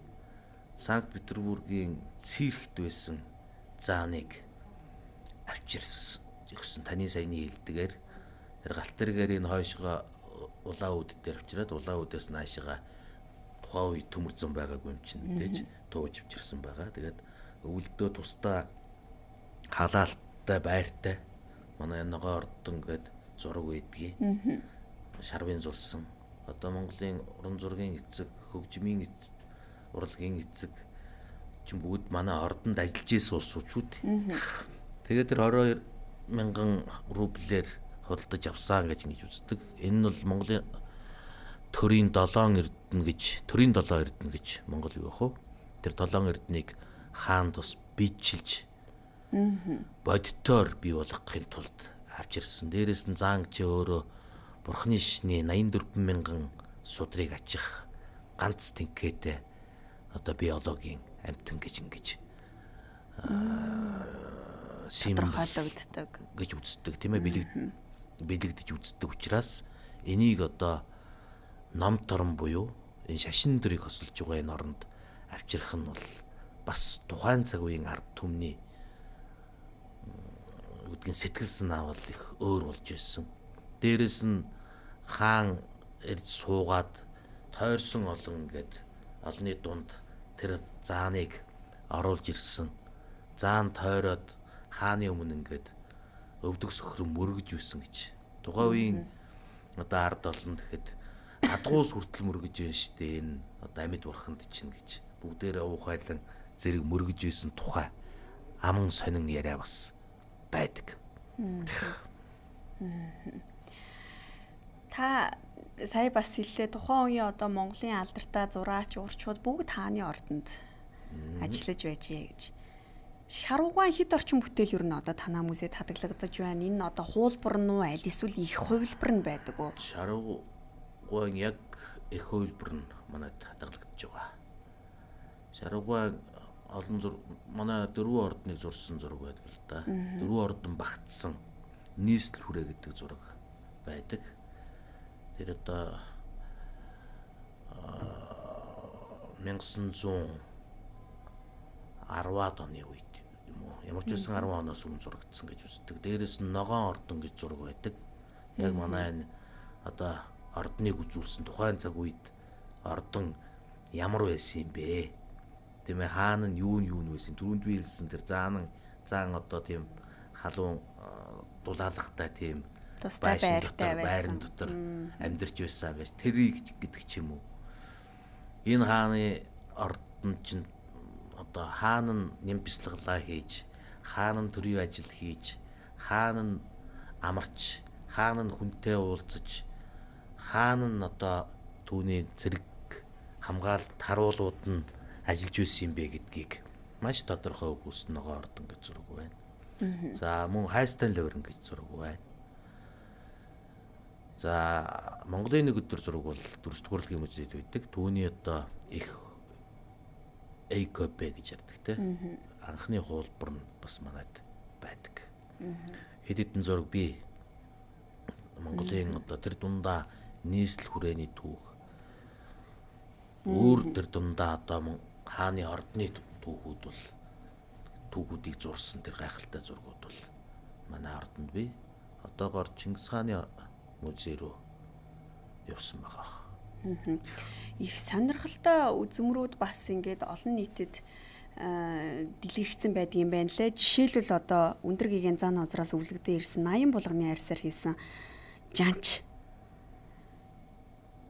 Санкт Петербургийн циркт байсан зааныг авчирсан. Өгсөн таны саяны хэлдгээр тэр галт тэргээр энэ хойшоо улаан үд дээр авчираад улаан үдээс наашигаа тухайн үе төмөрцөн байгаагүй юм чинь мэдээж тууж авчирсан байгаа. Тэгээд өвөлдөө тусдаа халаалттай байртай манай ногоо ордон гээд зураг байдгийг шарвын зурсан. Одоо Монголын уран зургийн эцэг, хөгжмийн эцэг, урлагийн эцэг чинь бүгд манай ордонд ажиллаж исэн улсууд. Тэгээд тэр 22,000 рублээр худалдаж авсан гэж ингэж үздэг. Энэ нь бол Монголын төрийн 7 эрдэнэ гэж Монгол юу вэ? Тэр 7 эрднийг хаан тус бидчилж бодитоор бий болгохын тулд авчирсан. Дээрээс нь заан чи өөрөө бурхны шний 84,000 судрыг ачих ганц тэнхээтэй одоо биологийн амьтан гэж ингэж тодорхойлогддог гэж үздэг тийм ээ, бэлэгдэж үздэг учраас энийг одоо ном торон буюу энэ шашин дөрийг хөсөлж байгаа энэ оронд авчрах нь бол бас тухайн цаг үеийн ард түмний үдгийн сэтгэл санаа бол их өөр болж байсан. Дээрээс нь хаан ирж суугаад тойрсон олон ингээд олны дунд тэр зааныг оруулж ирсэн. Заан тойроод хааны өмнө ингээд өвдөг сөхрөн мөргөж үйсэн гэж. Тухайн үеийн одоо ард олон тэгэхэд адгуус хүртэл мөргөж байна штэ энэ одоо амьд бурханд чинь гэж. Бүгдээрээ уухайлан зэрэг мөргөж үйсэн тухай аман сонин яриа бас байдаг. Та сая бас хэллээ тухайн үеийн одоо Монголын алдартай зураач, урчууд бүгд хааны ордонд ажиллаж байжээ гэж. Шарвугаан хэд орчим бүтээл ер нь одоо танаа музейд хадгалагдаж байна. Энэ одоо хуулбар нь уу аль эсвэл их хувилбар нь байдаг уу? Шарвугаан яг их хувилбар нь манайд хадгалагдаж байгаа. Шарвугаан олон манай дөрвөн ордныг зурсан зураг байдаг л да. Дөрвөн ордон багтсан нийслэл хүрээ гэдэг зураг байдаг. Тэр одоо 1910-ад оны үед юм уу? Ямар ч үсэн 10 оноос өмнө зурагдсан гэж үздэг. Дээрээс нь ногоон ордон гэж зураг байдаг. Яг манай энэ одоо ордныг үзүүлсэн тухайн цаг үед ордон ямар байсан юм бэ? Тийм ээ, хаан нь юу байсан? Түрүүнд би хэлсэн тэр заан одоо тийм халуун дулаалгатай тийм тустай байран дотор амьдарч байсан байж тэрийг гэдэг ч юм уу. Энэ хааны ордон чинь одоо хаан нь нямбислаглаа хийж, хаан нь төрийн ажил хийж, хаан нь амарч, хаан нь хүнтэй уулзаж, хаан нь одоо түүний зэрэг хамгаалалт харуулууд нь ажиллаж байсан юм бэ гэдгийг маш тодорхой өгүүлсэн ногоон ордон гэж зураг байна. За мөн хайстан ливрэн гэж зураг байна. За Монголын нэг өдөр зураг бол Дүрсдүгээр урлагийн музейд байдаг. Түүний одоо их ЭКП гэж ярьдаг те. Анхны хуулбар нь бас манайд байдаг. Хэд хэдэн зураг би Монголын одоо тэр дундаа нийслэл хүрээний түүх. Өөр тэр дундаа одоо хааны ордны түүхүүд бол түүхүүдийг зурсан тэр гайхалтай зургууд бол манай ордонд бий. Одоогоор Чингис хааны музей рүү явсан байгаа. Их сонирхолтой үзмрүүд бас ингээд олон нийтэд дэлгэгдсэн байдаг юм байна лээ. Жишээлбэл одоо Өндөр гэгийн зан узраас өвлөгдөө ирсэн 80 булганы арьсаар хийсэн жанч.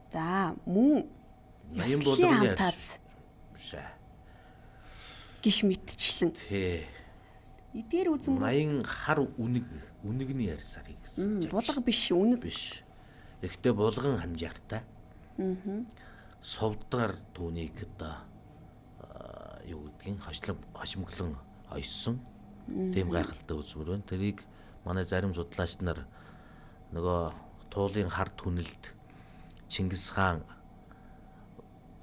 За мөн 80 булганы арьс гих мэтчлэн. Тий. Эдгээр үзмрүүд 80 хар үнэгний арьсаар хийсэн. Булга биш, үнэг биш. Гэхдээ булган хамжаартай. Совдгаар түүнийг одоо гэдгийг хошимглон ойсон тийм гайхалтай үзмөр байна. Тэрийг манай зарим судлаач нар нөгөө туулын хард хүнэлд Чингис хаан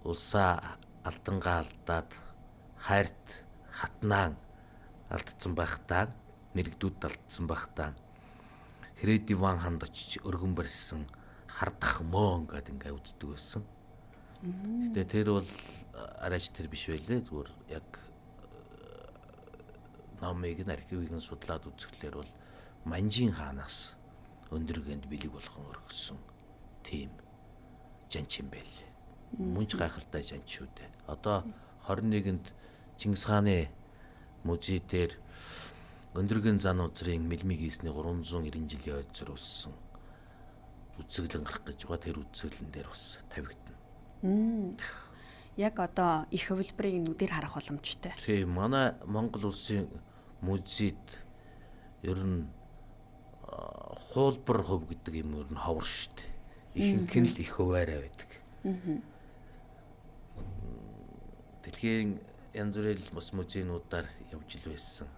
улсаа алдангаа алдаад хайрт хатнаан алдсан байхдаа мэрэгдүүд алдсан байхдаа Хэрэг диван ханд очиж өргөн барьсан хардах мөн гэдэг ингээ үздэг байсан. Гэтэ тэр бол арайч тэр биш байлээ. Зүгээр яг номыг нь архивыг нь судлаад үзэхлээр бол Манжин хаанаас өндөргөнд бэлэг болгон өргөсөн тийм жанч юм байл. Мунж гайхалтай жанч шүү дээ. Одоо 21-нд Чингис хааны музей дээр өндөргөн зан узрын мэлмиг хийсний 390 жилийн ойцор өссөн үцэглэн гарах гэж байгаа. Тэр үцэглэн дээр бас тавигдана. Яг одоо их хөвлбөрийг нүдээр харах боломжтой. Тийм, манай Монгол улсын музейд ер нь хуулбар хөв гэдэг юм ер нь ховор шүү дээ. Ихэнх нь л их хуваарай байдаг. Дэлхийн янз бүрийн бас музейнуудаар явж ил байсан.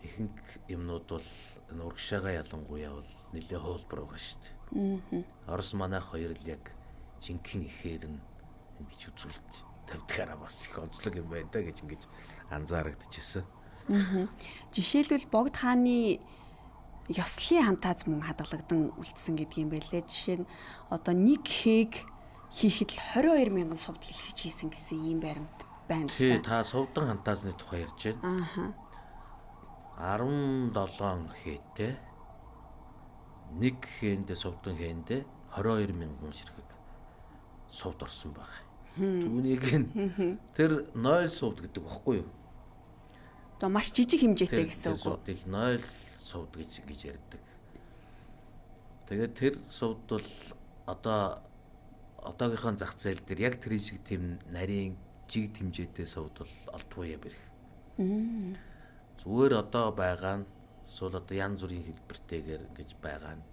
Ихэнх юмнууд бол энэ урагшаага ялангуяа бол нэлээд хуулбар байгаа шүү дээ. Орос манайх хоёр л яг жинхэнэ ихээр нь ингэж үзүүлж тавьдгаараа бас их онцлог юм байна да гэж ингэж анзаарагдчихсэн. Жишээлбэл Богд хааны ёслолын хантааз мөн хадгалагдан үлдсэн гэдгийм байлээ. Жишээ нь одоо нэг хээг хийхэд л 22,000 сувд хэлхэж хийсэн гэсэн ийм баримт байна л да. Та сувдан хантаазны тухай ярьж байна. 17 хээтэй нэг хээндээ сувдан хээндээ 22,000 ширхэг сувд орсон байгаа. Түүнийг тэр 0 сувд гэдэг багхгүй юу? За маш жижиг хэмжээтэй гэсэн үг. Тэр 0 сувд гэж ярьдаг. Тэгээд тэр сувд бол одоогийнхоо зах зээл дээр яг тэр шиг тийм нарийн жиг хэмжээтэй сувд бол олдгүй ярих. Зүгээр одоо байгаа нь эсвэл одоо янз бүрийн хэлбэртэйгээр ингэж байгаа нь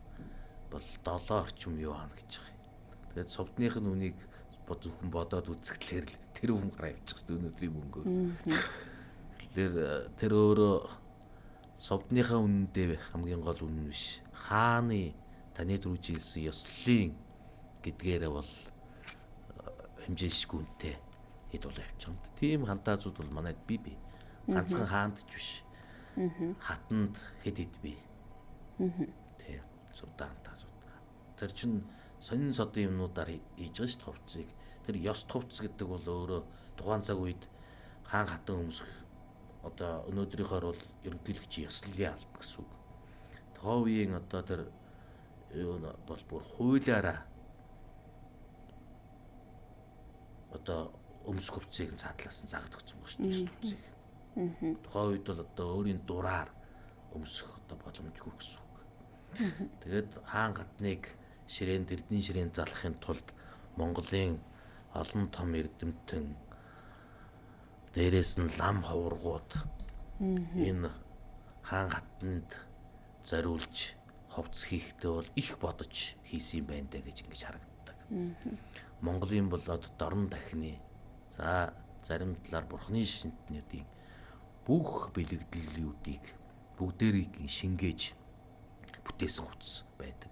бол 7 орчим юан гэж байгаа. Тэгээд сувдных нь үнийг зөвхөн бодоод үзэхлээр л тэр хүн гараа явчих шүү дээ өнөөдрийн мөнгөөр. Тэгэхээр тэр өөрөө сувдныхаа үнэндээ хамгийн гол үнэн биш. Хааны таны түрүүж хэлсэн ёслолын гэдгээрээ бол хэмжээшгүй үнэтэй хэд бол явж байгаа. Тийм хантаазууд бол манайд бий. Ганцхан хаанд ч биш. Хатанд хэд бий. Тийм сувдан хантаазууд. Тэр чинь сонин содын юмнуудаар хийж байгаа шүү дээ хувцсыг. Тэр ёс хувцс гэдэг бол өөрөө тухайн цаг үед хаан хатан өмсөх одоо өнөөдрийнхоор бол ерөнхийлөгчийн ёслолын алба гэсэн үг. Тухайн үеийн одоо тэр юу бол бүр хуулиараа одоо өмсөх хувцсыг цаатлаасан заагаад өгсөн ба шүү дээ ёс хувцсыг. Тухайн үед бол одоо өөрийн дураар өмсөх одоо боломжгүй гэсэн үг. Тэгээд хаан хатныг ширээн дэрдний ширээн залахын тулд Монголын олон том эрдэмтэн дээрээс нь лам ховргууд энэ хаан хатанд зориулж ховц хийхдээ бол их бодож хийсэн юм байна даа гэж ингэж харагддаг. Монголын бол одоо дорн дахины за зарим талаар бурхны шинтнүүдийн бүх бэлэгдлүүдийг бүгдээрийг шингээж бүтээсэн хувцас байдаг.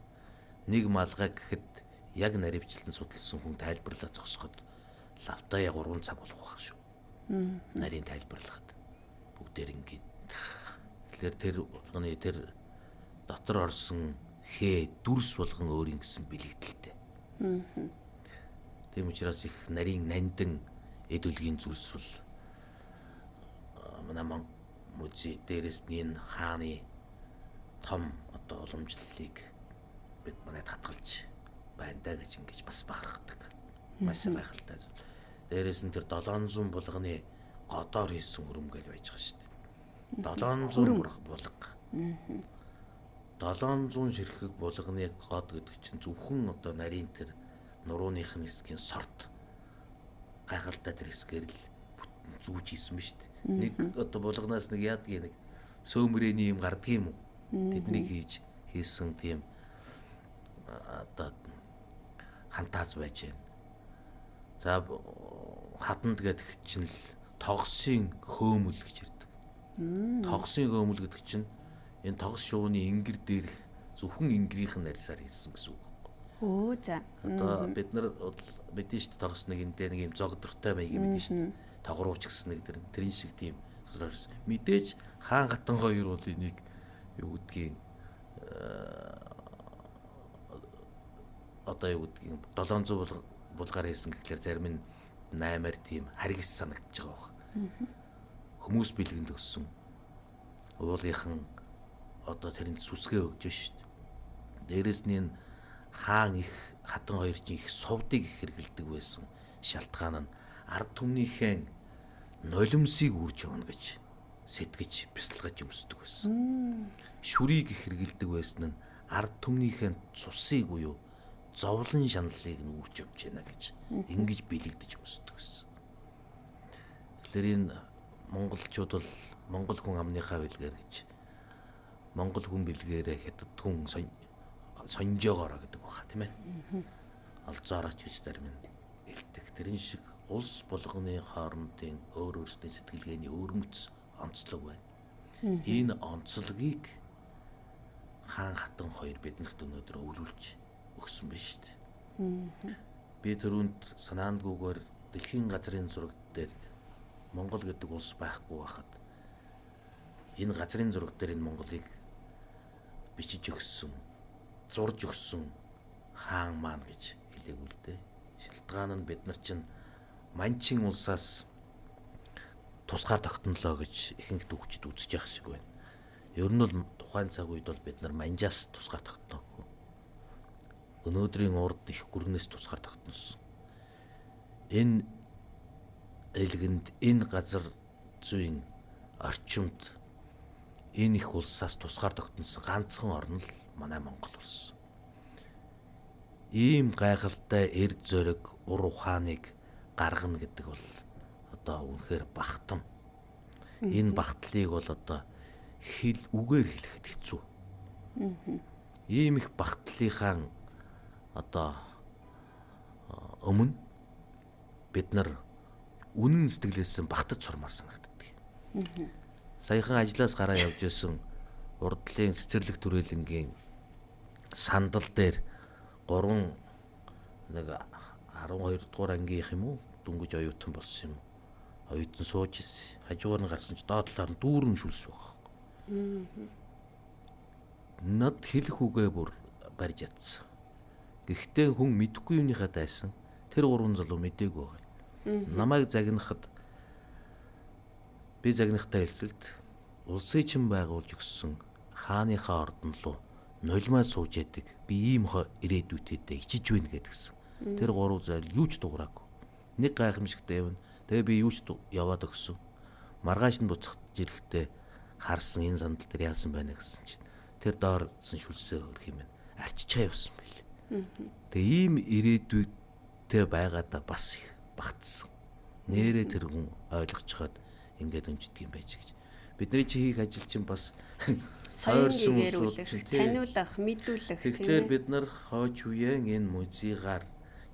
Нэг малгай гэхэд яг наривчлан судалсан хүн тайлбарлаа зогсоход лавтаа 3 цаг болох байх шүү. Нарийн тайлбарлахад бүгдээр ингээд. Тэгэхээр тэр болгоны тэр дотор орсон хээ дүрс болгон өөрийн гэсэн бэлэгдэлтэй. Тийм учраас их нарийн нандин эд үлгийн зүйлс бол манай музей дээрээс энэ хааны том одоо уламжлалыг бид манайд хадгалж байна даа гэж ингэж бас бахархдаг. Маш гайхалтай зүйл. Дээрээс нь тэр 700 булганы годоор хийсэн хөрөмгөл байж байгаа шүү дээ. 700 булга. 700 ширхэг булганы год гэдэг чинь зөвхөн одоо нарийн тэр нурууных нь хэсгийн сорт гайхалтай тэр хэсгээр л зүүж хийсэн ба шүү дээ. Нэг одоо булганаас нэг яадгийн нэг сөөмрөний юм гардаг юм уу? Тэднийг хийсэн тийм одоо хантаас байж байна. За хатанд гэдэг чинь л тогсын хөөмөл гэж ярьдаг. Тогсын хөөмөл гэдэг чинь энэ тогс шувууны ингэр дээрх зөвхөн ингэрийнх нь арьсаар хийсэн гэсэн үг. Өө за. Одоо бид нар мэдэн шүү дээ тогс нэг энэ нэг юм зогдортой маяг мэдэн шүү дээ. Тогрууч гэсэн нэг тэрэн шиг тийм зүйлс. Мэдээж хаан гатан хоёр бол энийг юу гэдгийг одоо юу гэдгийг 700 булгаар хийсэн гэхлээр зарим нь 8-аар тийм харгис санагдаж байгаа баг. Хүмүүс бэлгэнд өссөн. Уулынхан одоо тэрэнд сүсгээ өгж шít. Дээрээс нь хаан их хатан хоёр чинь их совдыг их хэргэлдэг байсан. Шалтгаан нь ард түмнийхэн нулимсыг үрж явна гэж сэтгэж бясалгаж өмсдөг байсан. Шүрийг их хэргэлдэг байсан нь ард түмнийхэн цусыг буюу зовлон шаналлыг нь үрж явж байна гэж ингэж бэлэгдэж өмсдөг байсан. Тэгэхээр энэ монголчууд бол монгол хүн амныхаа бэлгээр гэж монгол хүн бэлгээрээ хятад хүн сонжоогоороо гэдэг баха тийм ээ. Олзоорооч гэж зарим нь хэлдэг. Тэрэн шиг улс болгоны хоорондын өөр өөрсдийн сэтгэлгээний өөрмөц онцлог байна. Энэ онцлогийг хаан хатан хоёр биднэрт өнөөдөр өвлүүлж өгсөн биз дээ. Би түрүүнд санаандгүйгээр дэлхийн газрын зураг дээр Монгол гэдэг улс байхгүй байхад энэ газрын зураг дээр энэ Монголыг бичиж өгсөн, зурж өгсөн хаан маань гэж хэлээгүй л дээ. Шалтгаан нь бид нар чинь манчин улсаас тусгаар тогтнолоо гэж ихэнх төвчд үзэж явах шиг байна. Ер нь бол тухайн цаг үед бол бид нар манжаас тусгаар тогтноогүй. Өнөөдрийн урд их гүрнээс тусгаар тогтносон. Энэ элгэнд энэ газар зүйн орчимд энэ их улсаас тусгаар тогтносон ганцхан орн л манай Монгол улс. Ийм гайхалтай эрд зориг ур ухааныг гаргана гэдэг бол одоо үнэхээр бахтам. Энэ бахтлыг бол одоо хэл үгээр хэлэхэд хэцүү. Ийм их бахтлынхаа одоо өмнө бид нар үнэн сэтгэлээсээ багтаж сурмаар санагддаг. Саяхан ажлаас гараа явж исэн урдлын цэцэрлэг түрээлэнгийн сандал дээр 12 дугаар ангийнх юм уу дүнгиж оюутан болсон юм. Оюутан сууж ирсэн. Хажуугаар нь гарсан ч доод талаар нь дүүрэн шүлс байгаа. Над хэлэх үгээ бүр барьж ядсан. Гэхдээ хүн мэдэхгүй юуныхаа дайсан. Тэр гурван залуу мдээгүй байгаа. Намайг загнахад би загнахтай хэлсэлд улсыг чинь байгуулж өгсөн хааныхаа ордон руу нулимаа сууж яадаг. Би ийм ирээдүйтэйдээ ичиж байна гэдгсэн. Тэр гурав зайл юу ч дуураагүй. Нэг гайхамшигтай явна. Тэгээ би юу ч яваад өгсөн. Маргааш нь буцах ирэхдээ харсан энэ сандал дээр яасан байна гэсэн чинь тэр доорсон шүлсээ хөрх юм байна. Арчичаа явсан байл. Тэгээ ийм ирээдүйтэй байгаадаа бас их багтсан. Нээрээ тэр хүн ойлгож чад ингээд өнждөг юм байж гэж. Бидний чи хийх ажил чинь бас соёлын гэрүүлэх, таниулах, мэдүүлэх. Тэгэхээр бид нар хойч үеэн энэ музейгаар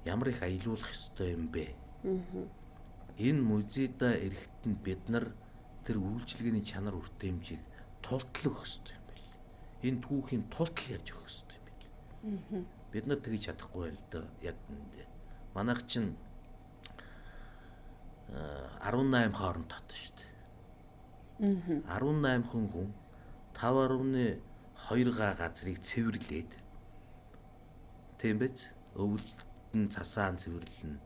ямар их аялуулах ёстой юм бэ? Энэ музейда эрэхт нь бид нар тэр үйлчилгээний чанар үртэмжийг тултлах ёстой юм байл. Энэ түүхийн тултал ярьж өгөх ёстой юм байл. Бид нар тэгж чадахгүй байл да. Яг үнэндээ. Манайх чинь 18 хооронд тот шүү дээ. 18 хүн 5.2 га газрыг цэвэрлээд тийм биз? Өвөлд нь цасаан цэвэрлэн,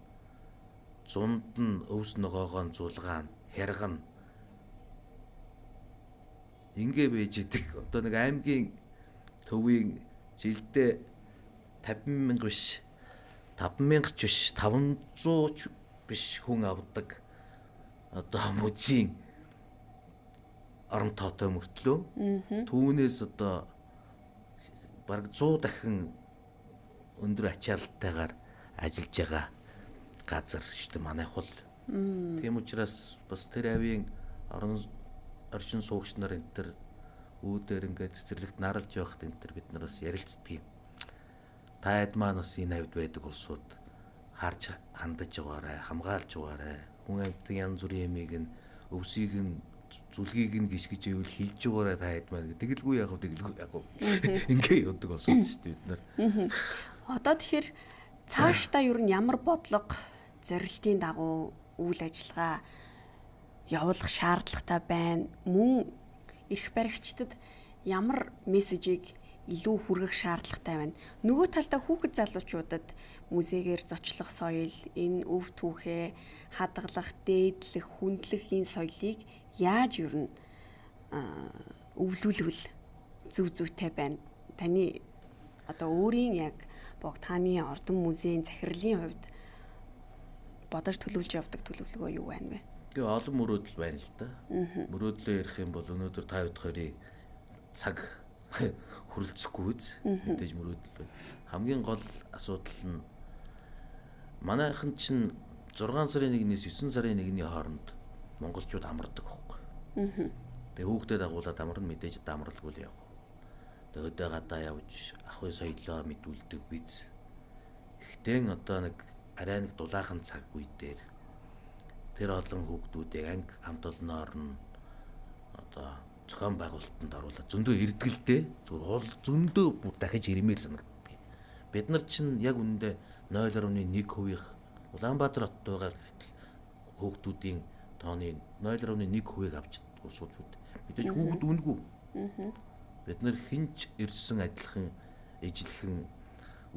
зунд нь өвс ногоогоо зулгаан, хярган ингээ байж идэг. Одоо нэг аймгийн төвийн жилдээ 50,000 биш 5,000 ч биш 500 ч биш хүн авдаг одоо мужийн орон тоотой мөртлөө түүнээс одоо бараг 100 дахин өндөр ачаалтайгаар ажиллаж байгаа газар шүү дээ манайх бол. Тийм учраас бас тэр авийн оршин суугч нар энэ төр үүдээр ингээд цэцэрлэгт наралж явахд энэ төр бид нар бас ярилцдаг юм. Та хэд маань бас энэ хавьд байдаг улсууд харж хандаж байгаарай, хамгаалж байгаарай, хүн амьтан янз бүрийн ямиг нь өвсийг нь зүлгийг нь гიშгэж ивэл хилж угаараа таадмаа. Тэгэлгүй яг ингээ явдаг болсон шүү дээ бид нар. Одоо тэгэхээр цаашдаа юу н ямар бодлого зорилтын дагуу үйл ажиллагаа явуулах шаардлагатай байна. Мөн эрх баригчдад ямар мессежийг илүү хүргэх шаардлагатай байна. Нөгөө талдаа хүүхэд залуучуудад музейгээр зочлох соёл, энэ өв түүхээ хадгалах, дээдлэх, хүндлэх энэ соёлыг яаж юу н өвлүүлвэл зөв зүйтэй байна. Таны одоо өөрийн яг Богдхааны ордон музейн захирлын хувьд бодож төлөвлөж явдаг төлөвлөгөө юу байна вэ? Тэгээ олон мөрөөдөл байна л да. Мөрөөдлөө ярих юм бол өнөөдөр 50-20 цаг хүрэлцэхгүй үз. Мэдээж мөрөөдөл байна. Хамгийн гол асуудал нь манайхан чинь 6 сарын 1-ээс 9 сарын 1-ний хооронд монголчууд амардаг байхгүй. Тэгээ хүүхдэд агуулад амарна, мэдээж амралгүй л яв. Тэгээ өдөө гадаа явж ахуй соёлоо мэдүүлдэг биз. Гэхдээ одоо нэг арай нэг дулаахан цаг үе дээр тэр олон хүүхдүүдийг анги хамт олноор нь одоо зохион байгуулалтанд оруулаад зөндөө эрдгэлтэй зөндөө бүр дахиж ирмээр санагддаг. Бид нар чинь яг үүндээ 0.1% Улаанбаатар хотод байгаа хүүхдүүдийн тооны 0.1% авч чаддгүй суучууд. Мэдээж хүүхд үнэгүй. Бид нар хинч ирсэн адилхан ижлэхэн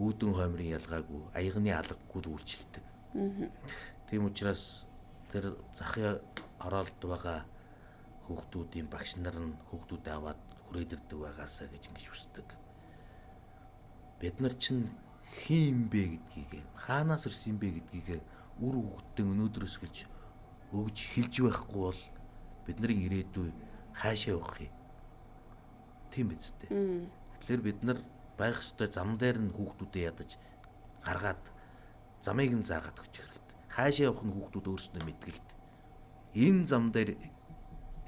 үүдэн хоймрын ялгаагүй аягны алгагүй үйлчилдэг. Тийм учраас тэр захын оролд байгаа хүүхдүүдийн багш нар нь хүүхдүүдээ аваад хүрээдэрдэг байгаасаа гэж ингэж хүсдэг. Бид нар чинь хин бэ гэдгийг хаанаас ирсэн бэ гэдгийг үр хүүхдтэй өнөөдрөөс гэлж өгж хэлж байхгүй бол бидний ирээдүй хаашаа явах юм? Тийм биз дээ. Тэгэхээр бид нар байх ёстой зам дээр нь хүүхдүүдэд ядаж гаргаад замыг нь заагаад өгч хэрэгтэй. Хаашаа явах нь хүүхдүүд өөрсдөө мэдгэлт. Энэ зам дээр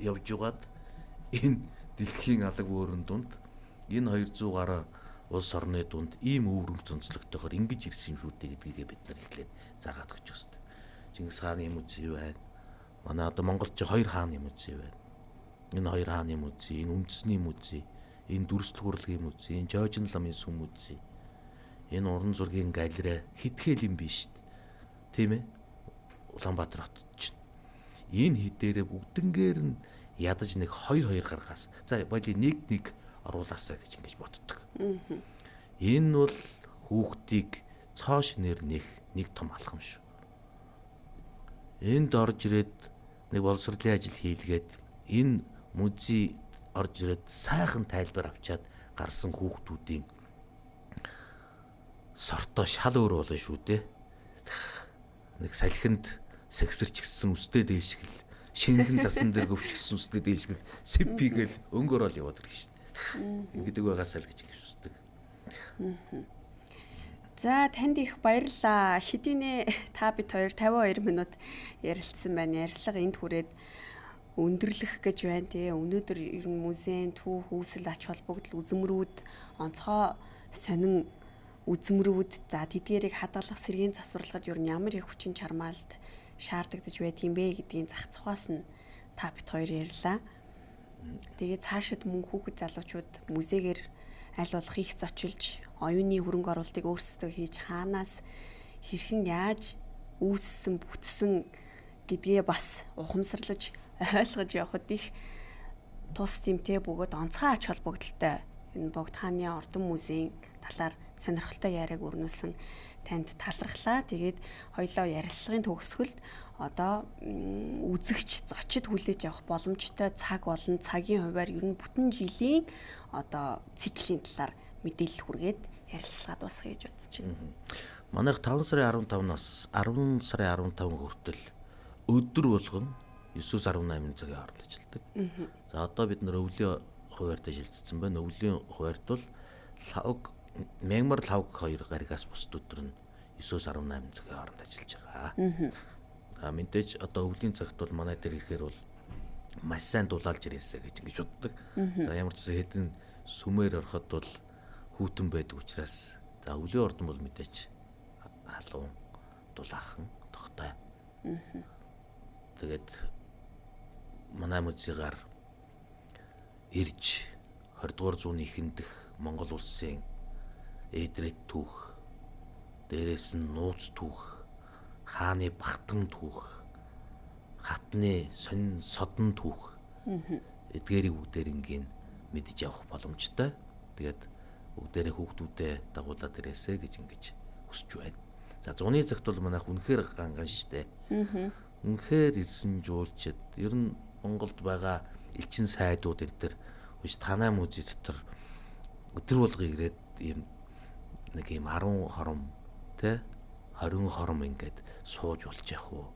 явж угаад энэ дэлхийн алаг өөрөн дунд энэ 200 гаруй улс орны дунд ийм өвөрмөц онцлогтойгоор ингэж ирсэн юм шүү дээ гэдгийг бид нар эхлээд заагаад өгч ёстой. Чингис хааны музей байна. Манай одоо Монголд 2 хааны музей байна. Энэ 2 хааны музей, энэ үндэсний музей, энэ дүрслэх урлагийн музей, энэ Жожин ламын сүм музей, энэ уран зургийн галерей хитгэл юм биш шүү дээ. Тийм ээ? Улаанбаатар хотод чинь. Энэ хідээрээ бүгднгээр нь ядаж нэг 2 гаргаас. За боёо нэг оруулаасаа гэж ингэж боддог. Энэ бол хүүхдийг цоо шинээр нэг том алхам шүү. Энд орж ирээд нэг боловсролын ажил хийлгээд энэ музей орж ирээд сайхан тайлбар авчаад гарсан хүүхдүүдийн сорто шал өөр болно шүү дээ. Нэг салхинд сэгсэрч гисэн үстэй дээшгэл шинхэн засан дээр өвчгсөн үстэй дээшгэл сэппигэл өнгөөр ол яваад ирэх шүү дээ. Ингэдэг байгаасаа л гэж хүсдэг. За танд их баярлалаа. Хэдийнэ та бид 52 минут ярилцсан байна. Ярилцлага энд хүрээд өндөрлөх гэж байна тий. Өнөөдөр ер нь музейн түүх, үүсэл, ач холбогдол, үзмрүүд, онцгой сонин үзмрүүд, за тэдгээрийг хадгалах сэргийн засварлагад ер нь ямар их хүчин чармаалт шаардагдаж байдаг юм бэ гэдгийн зах цухаас нь та бид хоёр ярьлаа. Тэгээд цаашид мөн хүүхэд залуучууд музейгээр аль болох их зочилж, оюуны хөрөнгө оруулалтыг өөрсдөө хийж хаанаас хэрхэн яаж үүссэн, бүтсэн гэдгээ бас ухамсарлаж ойлгож явахад их тус тэмтэй бөгөөд онцгой ач холбогдолтой энэ Богдхааны ордон музейн талаар сонирхолтой яриаг өрнүүлсэн танд талархлаа. Тэгээд хоёлоо ярилцлагын төгсгөлд одоо үзэгч зочид хүлээж авах боломжтой цаг болон цагийн хуваар ер нь бүтэн жилийн одоо циклийн талаар мэдээлэл хүргээд ярилцлага дуусгая гэж бодож байна. Манайх 5 сарын 15-наас 10 сарын 15 хүртэл өдөр болгон 9-18 цагийн хооронд ажилладаг. За одоо бид нөр өвлийн хуваарьтай шилжсэн байна. Өвлийн хуваарьт бол мягмар лавг 2 гаригаас бусд өдөр нь 9-18 цагийн хооронд ажиллаж байгаа. Мэдээж одоо өвлийн цагт бол манай дээр ирэхээр бол маш сайн дулаалж ирээсэ гэж ингэж боддог. За ямар ч хэдэн сүмээр ороход бол хүүтэн байдаг учраас за өвлийн ордон бол мэдээж халуун, дулаахан, тогтой. тэгээд манай музейгаар ирж 20 дугаар зууны эхэндх Монгол улсын Эдрет түүх, дээрээс нь нууц түүх, хааны бахтан түүх, хатны сонин содон түүх эдгээрийг бүгдээр ингийн мэдж явах боломжтой. Тэгээд бүгдээрээ хүүхдүүдэд дагуулад ирээсэ гэж ингэж хүсэж байна. За зуны цагт бол манайх үнэхээр ганган штэ. Үнэхээр ирсэн жуулчид ер нь Монголд байгаа элчин сайдууд энэ төр биш танай музей дотор өдөр болго ирээд ийм нэг ийм 10 хором тэ 20 хором ингээд сууж болж явах уу.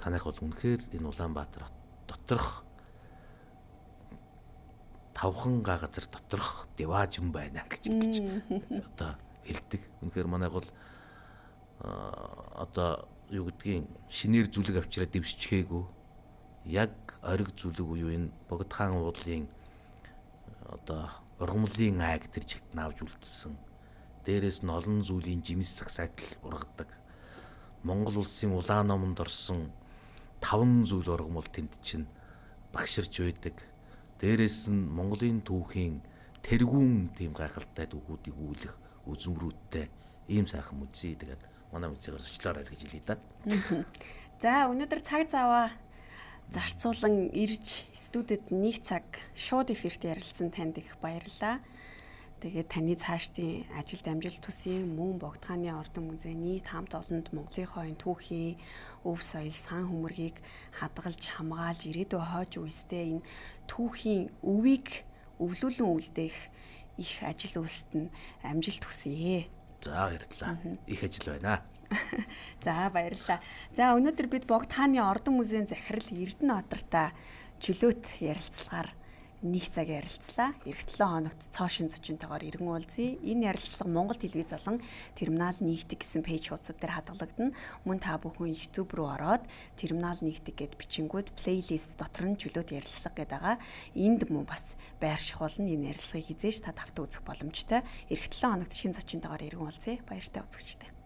Танайх бол үнэхээр энэ Улаанбаатар доторх тавхан газар доторх деважин байна гэж одоо хэлдэг. Үнэхээр манайх бол одоо юу гэдгийг шинээр зүлэг авчираа дэвсчихээгүй. Яг ориг зүлэг уу энэ Богд хаан уудлын одоо ургамлын айг тэр чигт навж үлдсэн. Дээрээс нь олон зүйлийн жимс сагсайтал ургадаг. Монгол улсын улаан номонд орсон 5 зүйл ургамал тэнд чинь багширч байдаг. Дээрээс нь Монголын түүхийн тэргүүн тийм гайхалтай түүхүүдийг үүлэх үзмрүүдтэй ийм сайхан музей. Тэгээд манай музейгаар зочлоор айл гэж хэлээ да. За өнөөдөр цаг заваа зарцуулан ирж студид нэг цаг шууд эфирт ярилцсан танд их баярлалаа. Тэгээд таны цаашдын ажилд амжилт хүсье. Мөн Богд хааны ордон музейний хамт олонд Монголын хойн түүхийн өв соёл сан хөмөргийг хадгалж хамгаалж ирээдүйн хойж үстэй энэ түүхийн өвийг өвлүүлэн үлдээх их ажил үйлсэд нь амжилт хүсье. За баярлалаа. Их ажил байна. За баярлалаа. За өнөөдөр бид Богд хааны ордон музейн захирал Эрдэнэ Одртой чөлөөт ярилцлагаар нэг цаг ярилцлаа. Эх 7 хоногт цоо шин зочинтойгоор иргэн уулзъя. Энэ ярилцлага Монгол телевиз болон Терминал нэгдэг гэсэн пэйж хуудсууд дээр хадгалагдана. Мөн та бүхэн YouTube руу ороод Терминал нэгдэг гэд бичингүүд плейлист дотор нь чөлөөт ярилцлага гэдэг байгаа. Энд мөн бас байр шихуулна. Энэ ярилцлагыг хизээж та тавтаа үзэх боломжтой. Эх 7 хоногт шин зочинтойгоор иргэн уулзъя. Баяртай үзэгчтэй.